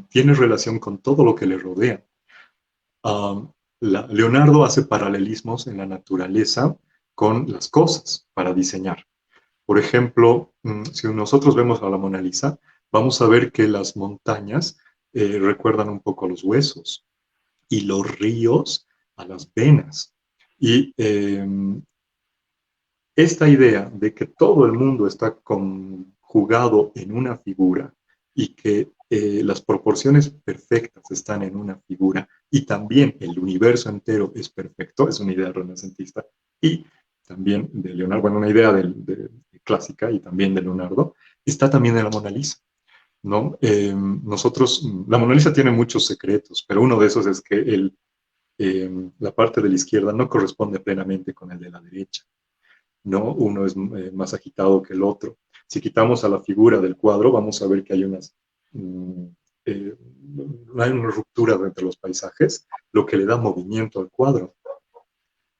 tiene relación con todo lo que le rodea. Um, Leonardo hace paralelismos en la naturaleza con las cosas para diseñar. Por ejemplo, si nosotros vemos a la Mona Lisa, vamos a ver que las montañas recuerdan un poco a los huesos y los ríos a las venas. Y esta idea de que todo el mundo está conjugado en una figura y que las proporciones perfectas están en una figura y también el universo entero es perfecto, es una idea renacentista y también de Leonardo, bueno, una idea clásica y también de Leonardo, está también en la Mona Lisa, ¿no? La Mona Lisa tiene muchos secretos, pero uno de esos es que la parte de la izquierda no corresponde plenamente con el de la derecha. ¿No? Uno es más agitado que el otro. Si quitamos a la figura del cuadro, vamos a ver que eh, hay una ruptura entre los paisajes, lo que le da movimiento al cuadro.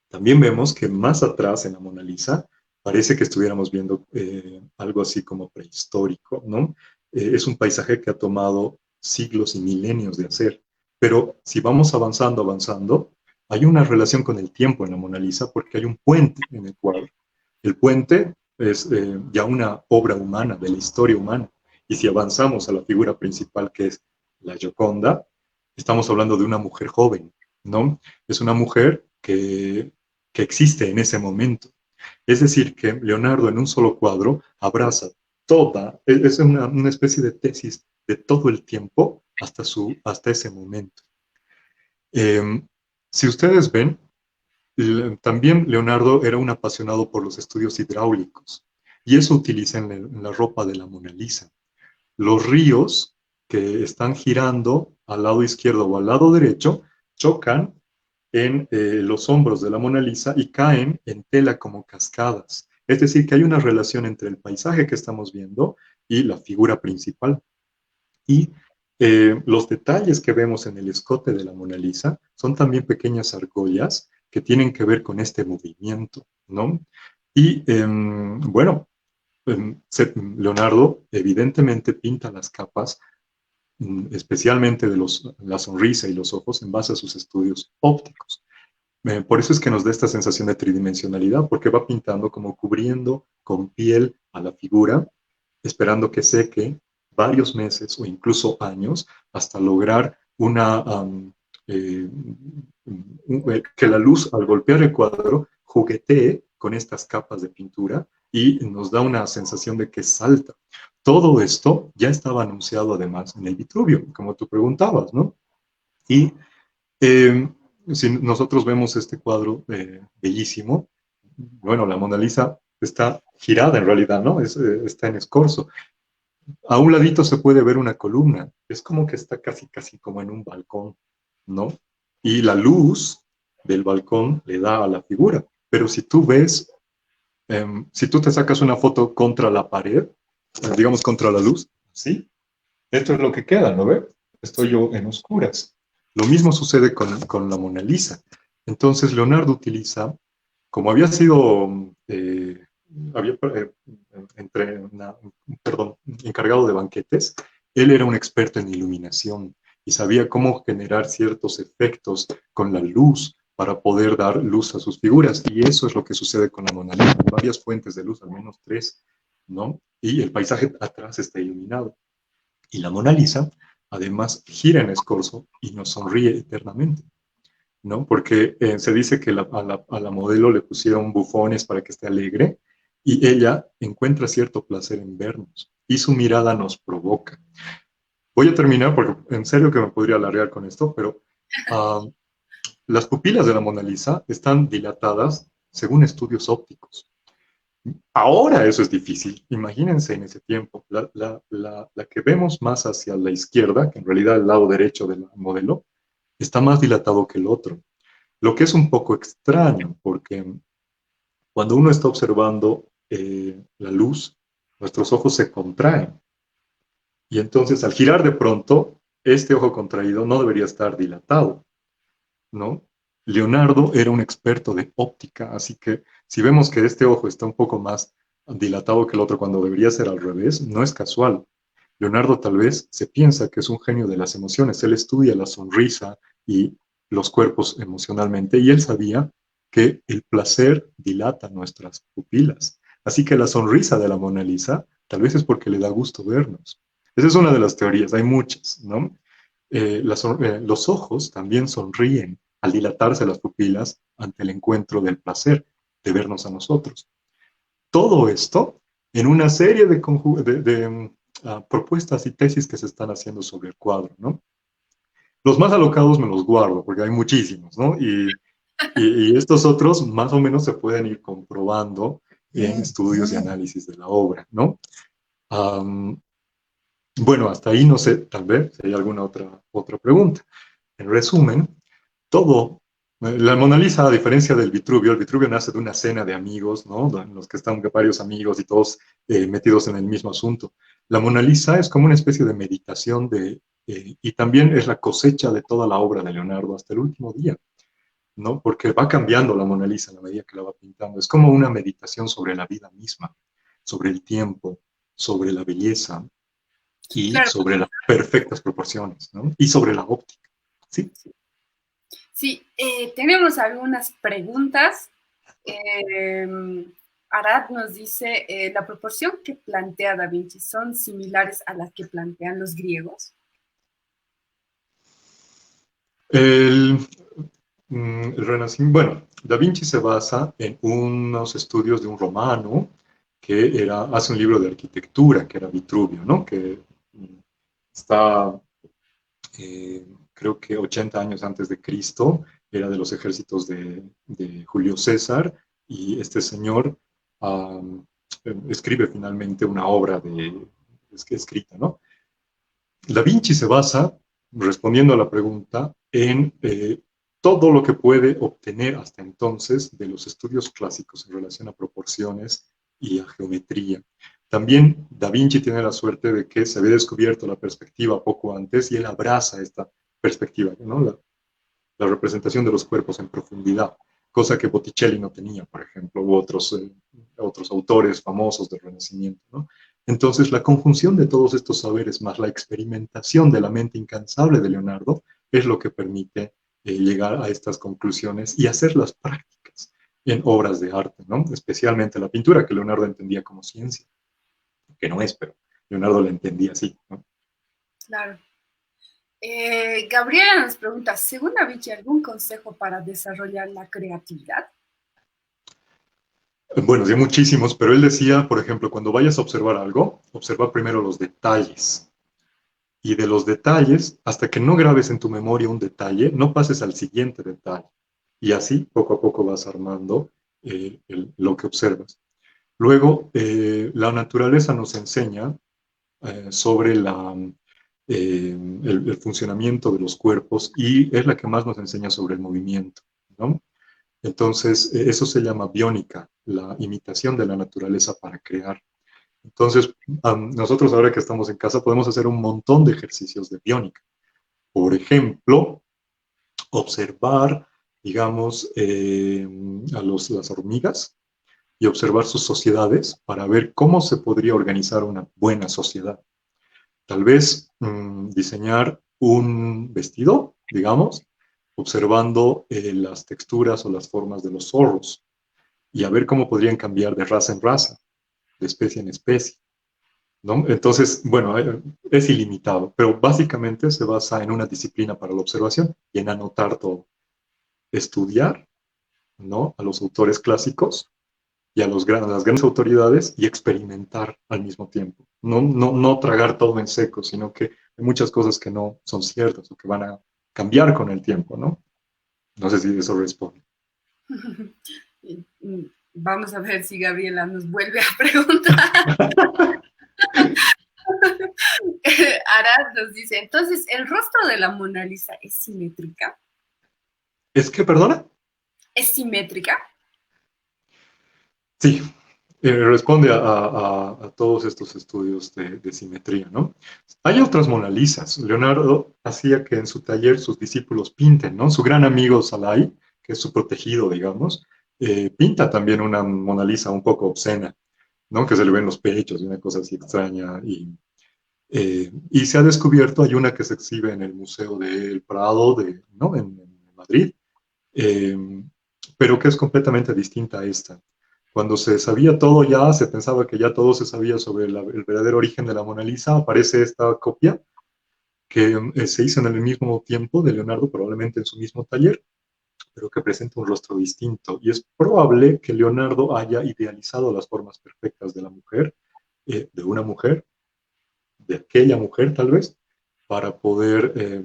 También vemos que más atrás en la Mona Lisa parece que estuviéramos viendo algo así como prehistórico, ¿no? Es un paisaje que ha tomado siglos y milenios de hacer. Pero si vamos avanzando, hay una relación con el tiempo en la Mona Lisa porque hay un puente en el cuadro. El puente es ya una obra humana, de la historia humana. Y si avanzamos a la figura principal, que es la Gioconda, estamos hablando de una mujer joven, ¿no? Es una mujer que existe en ese momento. Es decir, que Leonardo en un solo cuadro abraza es una especie de tesis de todo el tiempo hasta ese momento. Eh, si ustedes ven, también Leonardo era un apasionado por los estudios hidráulicos y eso utiliza en la ropa de la Mona Lisa. Los ríos que están girando al lado izquierdo o al lado derecho chocan en los hombros de la Mona Lisa y caen en tela como cascadas. Es decir, que hay una relación entre el paisaje que estamos viendo y la figura principal. Y los detalles que vemos en el escote de la Mona Lisa son también pequeñas argollas que tienen que ver con este movimiento, ¿no? Y bueno, Leonardo evidentemente pinta las capas, especialmente de la sonrisa y los ojos, en base a sus estudios ópticos. Por eso es que nos da esta sensación de tridimensionalidad, porque va pintando como cubriendo con piel a la figura, esperando que seque varios meses o incluso años hasta lograr eh, que la luz al golpear el cuadro juguetee con estas capas de pintura y nos da una sensación de que salta. Todo esto ya estaba anunciado además en el Vitruvio, como tú preguntabas, ¿no? Y eh, si nosotros vemos este cuadro bellísimo, bueno, la Mona Lisa está girada en realidad, ¿no? Está en escorzo. A un ladito se puede ver una columna, es como que está casi, casi como en un balcón, ¿no? Y la luz del balcón le da a la figura, pero si tú ves, si tú te sacas una foto contra la pared, digamos contra la luz, ¿sí? Esto es lo que queda, ¿no ve? Estoy yo en oscuras. Lo mismo sucede con la Mona Lisa. Entonces, Leonardo utiliza, como había sido había, entre perdón, encargado de banquetes, él era un experto en iluminación y sabía cómo generar ciertos efectos con la luz para poder dar luz a sus figuras. Y eso es lo que sucede con la Mona Lisa. Hay varias fuentes de luz, al menos tres, ¿no? Y el paisaje atrás está iluminado. Y la Mona Lisa, además, gira en escorzo y nos sonríe eternamente, ¿no? Porque se dice que a la modelo le pusieron bufones para que esté alegre y ella encuentra cierto placer en vernos y su mirada nos provoca. Voy a terminar porque en serio que me podría alargar con esto, pero uh, las pupilas de la Mona Lisa están dilatadas según estudios ópticos. Ahora eso es difícil. Imagínense en ese tiempo. La que vemos más hacia la izquierda, que en realidad el lado derecho del modelo, está más dilatado que el otro. Lo que es un poco extraño, porque cuando uno está observando la luz, nuestros ojos se contraen. Y entonces al girar de pronto, este ojo contraído no debería estar dilatado, ¿no? Leonardo era un experto de óptica, así que si vemos que este ojo está un poco más dilatado que el otro cuando debería ser al revés, no es casual. Leonardo tal vez se piensa que es un genio de las emociones. Él estudia la sonrisa y los cuerpos emocionalmente y él sabía que el placer dilata nuestras pupilas. Así que la sonrisa de la Mona Lisa tal vez es porque le da gusto vernos. Esa es una de las teorías, hay muchas, ¿no? Los ojos también sonríen al dilatarse las pupilas ante el encuentro del placer de vernos a nosotros. Todo esto en una serie de propuestas y tesis que se están haciendo sobre el cuadro, ¿no? Los más alocados me los guardo porque hay muchísimos, ¿no? Y estos otros más o menos se pueden ir comprobando en estudios y análisis de la obra, ¿no? Um, bueno, hasta ahí no sé, tal vez, si hay alguna otra pregunta. En resumen, todo, la Mona Lisa, a diferencia del Vitruvio, el Vitruvio nace de una cena de amigos, ¿no? En los que están varios amigos y todos metidos en el mismo asunto. La Mona Lisa es como una especie de meditación y también es la cosecha de toda la obra de Leonardo hasta el último día, ¿no? Porque va cambiando la Mona Lisa a la medida que la va pintando. Es como una meditación sobre la vida misma, sobre el tiempo, sobre la belleza y Claro, sobre las perfectas proporciones, ¿no? Y sobre la óptica, ¿sí? sí, tenemos algunas preguntas. Arad nos dice, ¿la proporción que plantea Da Vinci son similares a las que plantean los griegos? El, el Renacimiento, bueno, Da Vinci se basa en unos estudios de un romano que hace un libro de arquitectura, que era Vitruvio, ¿no? Que está, creo que 80 años antes de Cristo, era de los ejércitos de Julio César, y este señor um, escribe finalmente una obra escrita, ¿no? Da Vinci se basa, respondiendo a la pregunta, en todo lo que puede obtener hasta entonces de los estudios clásicos en relación a proporciones y a geometría. También Da Vinci tiene la suerte de que se había descubierto la perspectiva poco antes y él abraza esta perspectiva, ¿no? La representación de los cuerpos en profundidad, cosa que Botticelli no tenía, por ejemplo, u otros autores famosos del Renacimiento, ¿no? Entonces, la conjunción de todos estos saberes más la experimentación de la mente incansable de Leonardo es lo que permite llegar a estas conclusiones y hacerlas prácticas en obras de arte, ¿no? Especialmente la pintura, que Leonardo entendía como ciencia, que no es, pero Leonardo la entendía así, ¿no? Claro. Gabriela nos pregunta, según Avicii, ¿algún consejo para desarrollar la creatividad? Bueno, sí, muchísimos, pero él decía, por ejemplo, cuando vayas a observar algo, observa primero los detalles. Y de los detalles, hasta que no grabes en tu memoria un detalle, no pases al siguiente detalle. Y así, poco a poco, vas armando lo que observas. Luego, la naturaleza nos enseña sobre el funcionamiento de los cuerpos y es la que más nos enseña sobre el movimiento, ¿no? Entonces, eso se llama biónica, la imitación de la naturaleza para crear. Entonces, nosotros ahora que estamos en casa podemos hacer un montón de ejercicios de biónica. Por ejemplo, observar, digamos, las hormigas y observar sus sociedades para ver cómo se podría organizar una buena sociedad. Tal vez diseñar un vestido, digamos, observando las texturas o las formas de los zorros y a ver cómo podrían cambiar de raza en raza, de especie en especie, ¿no? Entonces, bueno, es ilimitado, pero básicamente se basa en una disciplina para la observación y en anotar todo. Estudiar, ¿no? A los autores clásicos y a las grandes autoridades y experimentar al mismo tiempo. No tragar todo en seco, sino que hay muchas cosas que no son ciertas o que van a cambiar con el tiempo, ¿no? No sé si eso responde. Vamos a ver si Gabriela nos vuelve a preguntar. Arad nos dice, entonces, ¿el rostro de la Mona Lisa es simétrica? ¿Es que, perdona? ¿Es simétrica? Sí, responde a todos estos estudios de simetría, ¿no? Hay otras Mona Lisas. Leonardo hacía que en su taller sus discípulos pinten, ¿no? Su gran amigo Salai, que es su protegido, digamos, pinta también una Mona Lisa un poco obscena, ¿no? Que se le ven los pechos y una cosa así extraña. Y se ha descubierto, hay una que se exhibe en el Museo del Prado, ¿no? En Madrid, eh, pero que es completamente distinta a esta. Cuando se sabía todo ya, se pensaba que ya todo se sabía sobre el verdadero origen de la Mona Lisa, aparece esta copia que se hizo en el mismo tiempo de Leonardo, probablemente en su mismo taller, pero que presenta un rostro distinto. Y es probable que Leonardo haya idealizado las formas perfectas de la mujer, de una mujer, de aquella mujer tal vez, para poder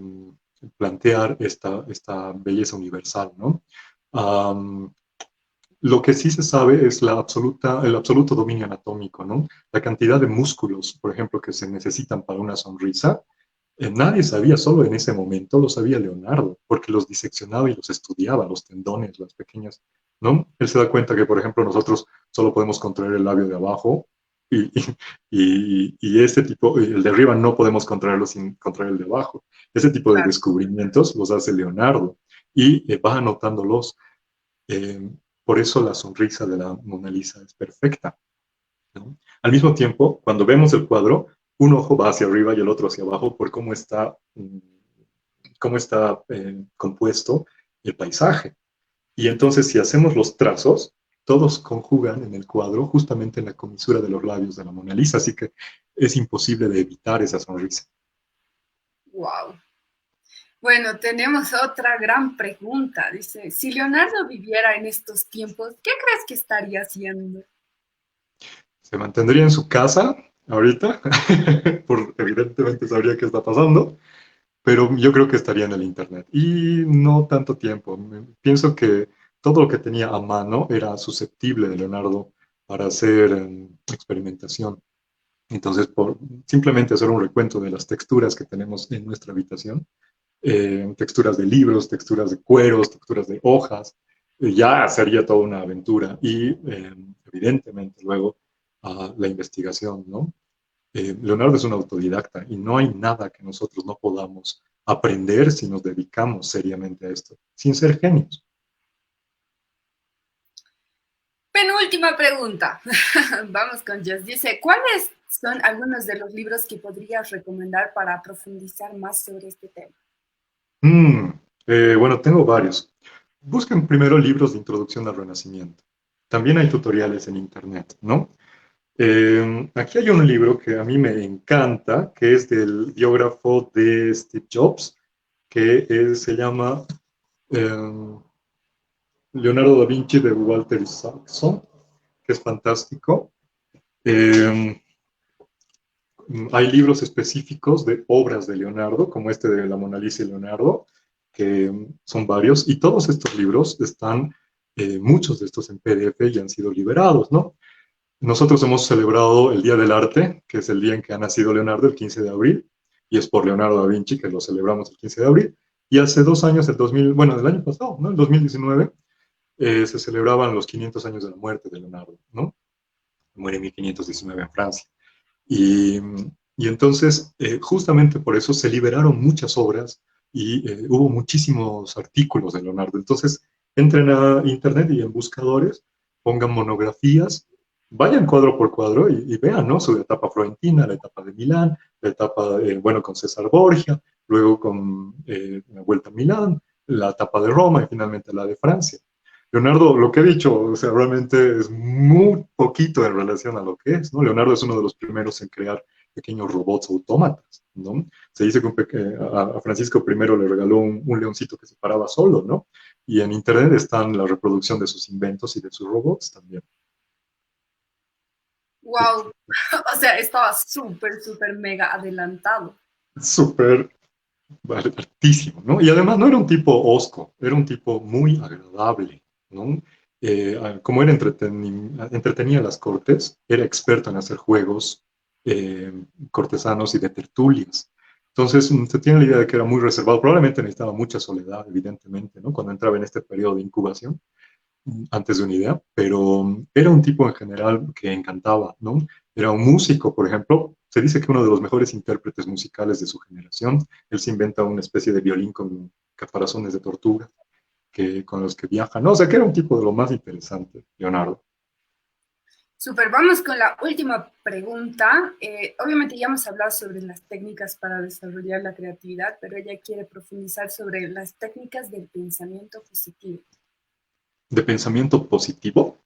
plantear esta belleza universal, ¿no? Um, lo que sí se sabe es el absoluto dominio anatómico, ¿no? La cantidad de músculos, por ejemplo, que se necesitan para una sonrisa, nadie sabía, solo en ese momento lo sabía Leonardo, porque los diseccionaba y los estudiaba, los tendones, las pequeñas, ¿no? Él se da cuenta que, por ejemplo, nosotros solo podemos contraer el labio de abajo y, y este tipo, el de arriba no podemos contraerlo sin contraer el de abajo. Ese tipo de Claro. descubrimientos los hace Leonardo y va anotándolos. Eh, por eso la sonrisa de la Mona Lisa es perfecta, ¿no? Al mismo tiempo, cuando vemos el cuadro, un ojo va hacia arriba y el otro hacia abajo por cómo está compuesto el paisaje. Y entonces, si hacemos los trazos, todos conjugan en el cuadro justamente en la comisura de los labios de la Mona Lisa, así que es imposible de evitar esa sonrisa. Wow. Bueno, tenemos otra gran pregunta. Dice, si Leonardo viviera en estos tiempos, ¿qué crees que estaría haciendo? ¿Se mantendría en su casa ahorita? Por, evidentemente sabría qué está pasando, pero yo creo que estaría en el Internet. Y no tanto tiempo. Pienso que todo lo que tenía a mano era susceptible de Leonardo para hacer experimentación. Entonces, por simplemente hacer un recuento de las texturas que tenemos en nuestra habitación, texturas de libros, texturas de cueros, texturas de hojas, ya sería toda una aventura. Y evidentemente luego la investigación, ¿no? Leonardo es un autodidacta y no hay nada que nosotros no podamos aprender si nos dedicamos seriamente a esto, sin ser genios. Penúltima pregunta. Vamos con Jess. Dice, ¿cuáles son algunos de los libros que podrías recomendar para profundizar más sobre este tema? Mm, bueno, tengo varios. Busquen primero libros de introducción al Renacimiento. También hay tutoriales en Internet, ¿no? Aquí hay un libro que a mí me encanta, que es del biógrafo de Steve Jobs, se llama eh, Leonardo da Vinci de Walter Isaacson, que es fantástico. Eh, Hay libros específicos de obras de Leonardo, como este de la Mona Lisa y Leonardo, que son varios, y todos estos libros están, muchos de estos en PDF y han sido liberados, ¿no? Nosotros hemos celebrado el Día del Arte, que es el día en que ha nacido Leonardo, el 15 de abril, y es por Leonardo da Vinci que lo celebramos el 15 de abril. Y hace 2 años, el 2000, bueno, el año pasado, ¿no? El 2019, se celebraban los 500 años de la muerte de Leonardo, ¿no? Muere en 1519 en Francia. Y, y entonces, justamente por eso se liberaron muchas obras y hubo muchísimos artículos de Leonardo. Entonces, entren a internet y en buscadores, pongan monografías, vayan cuadro por cuadro y vean, ¿no? Su etapa florentina, la etapa de Milán, la etapa, bueno, con César Borgia, luego con la Vuelta a Milán, la etapa de Roma y finalmente la de Francia. Leonardo, lo que he dicho, o sea, realmente es muy poquito en relación a lo que es, ¿no? Leonardo es uno de los primeros en crear pequeños robots autómatas, ¿no? Se dice que a Francisco I le regaló un leoncito que se paraba solo, ¿no? Y en internet están la reproducción de sus inventos y de sus robots también. Wow, o sea, estaba súper, súper mega adelantado. Súper altísimo, ¿no? Y además no era un tipo hosco, era un tipo muy agradable, ¿no? Como era entretenía las cortes, era experto en hacer juegos eh, cortesanos y de tertulias. Entonces, se tiene la idea de que era muy reservado, probablemente necesitaba mucha soledad, evidentemente, ¿no? Cuando entraba en este periodo de incubación antes de una idea, pero era un tipo en general que encantaba, ¿no? Era un músico, por ejemplo, se dice que uno de los mejores intérpretes musicales de su generación, él se inventa una especie de violín con caparazones de tortuga con los que viaja, ¿no? O sea, que era un tipo de lo más interesante, Leonardo. Súper, vamos con la última pregunta. Obviamente ya hemos hablado sobre las técnicas para desarrollar la creatividad, pero ella quiere profundizar sobre las técnicas del pensamiento positivo. De pensamiento positivo.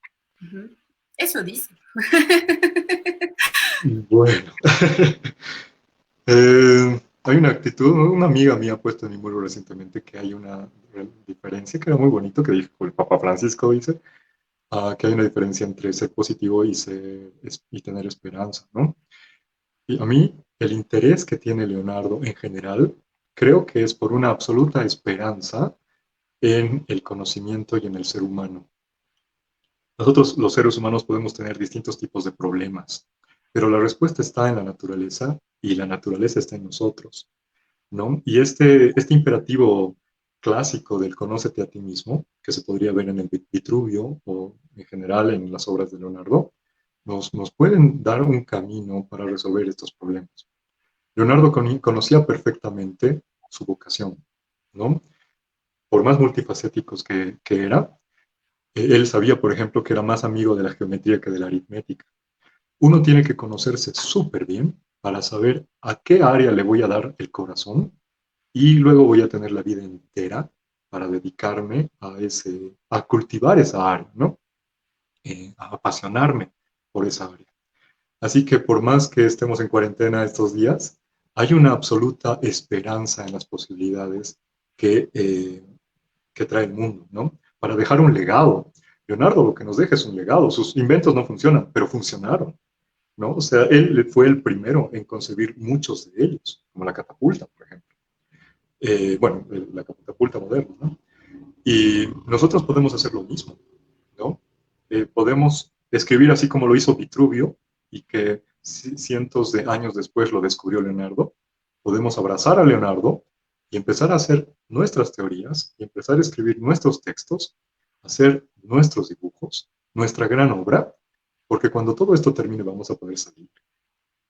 Ujú. Eso dice. Bueno, hay una actitud, una amiga mía ha puesto en mi muro recientemente que hay una diferencia que era muy bonito, que dijo el Papa Francisco, dice, que hay una diferencia entre ser positivo y tener esperanza, ¿no? Y a mí, el interés que tiene Leonardo en general, creo que es por una absoluta esperanza en el conocimiento y en el ser humano. Nosotros, los seres humanos, podemos tener distintos tipos de problemas, pero la respuesta está en la naturaleza y la naturaleza está en nosotros, ¿no? Y este imperativo clásico del conócete a ti mismo, que se podría ver en el Vitruvio o en general en las obras de Leonardo, nos pueden dar un camino para resolver estos problemas. Leonardo conocía perfectamente su vocación, ¿no? Por más multifacéticos que era, él sabía, por ejemplo, que era más amigo de la geometría que de la aritmética. Uno tiene que conocerse súper bien para saber a qué área le voy a dar el corazón y luego voy a tener la vida entera para dedicarme a cultivar esa área, ¿no? A apasionarme por esa área. Así que por más que estemos en cuarentena estos días, hay una absoluta esperanza en las posibilidades que, que trae el mundo, ¿no? Para dejar un legado. Leonardo lo que nos deja es un legado. Sus inventos no funcionan, pero funcionaron, ¿no? O sea, él fue el primero en concebir muchos de ellos, como la catapulta, por ejemplo. Bueno, la catapulta moderna, ¿no? Y nosotros podemos hacer lo mismo, ¿no? Podemos escribir así como lo hizo Vitruvio y que cientos de años después lo descubrió Leonardo. Podemos abrazar a Leonardo y empezar a hacer nuestras teorías y empezar a escribir nuestros textos, hacer nuestros dibujos, nuestra gran obra, porque cuando todo esto termine vamos a poder salir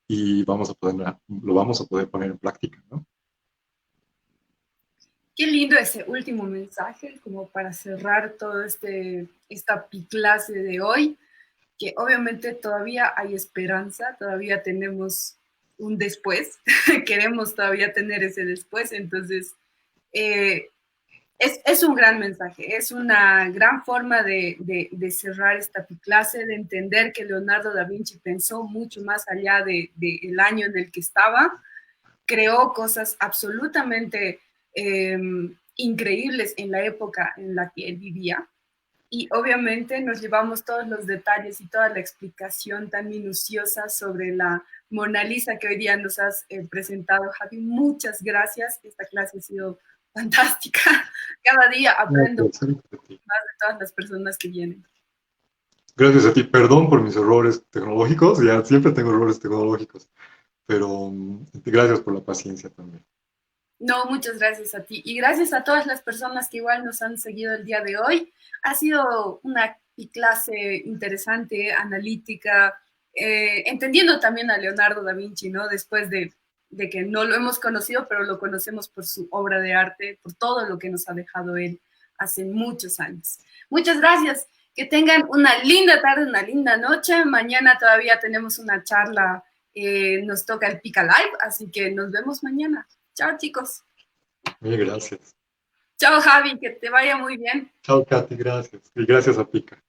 y lo vamos a poder poner en práctica, ¿no? Qué lindo ese último mensaje, como para cerrar todo esta clase de hoy, que obviamente todavía hay esperanza, todavía tenemos un después, queremos todavía tener ese después, entonces eh, es un gran mensaje, es una gran forma de cerrar esta clase, de entender que Leonardo da Vinci pensó mucho más allá del año en el que estaba, creó cosas absolutamente increíbles en la época en la que él vivía. Y obviamente nos llevamos todos los detalles y toda la explicación tan minuciosa sobre la Mona Lisa que hoy día nos has presentado, Javi. Muchas gracias. Esta clase ha sido fantástica. Cada día No, aprendo pues, más de todas las personas que vienen. gracias a ti. Perdón por mis errores tecnológicos. Ya siempre tengo errores tecnológicos, pero gracias por la paciencia también. No, muchas gracias a ti y gracias a todas las personas que igual nos han seguido el día de hoy. Ha sido una clase interesante, analítica, entendiendo también a Leonardo da Vinci, ¿no? Después de que no lo hemos conocido, pero lo conocemos por su obra de arte, por todo lo que nos ha dejado él hace muchos años. Muchas gracias. Que tengan una linda tarde, una linda noche. Mañana todavía tenemos una charla, nos toca el Pica Live, así que nos vemos mañana. Chao, chicos. Mil gracias. Chao, Javi, que te vaya muy bien. Chao, Katy, gracias. Y gracias a Pica.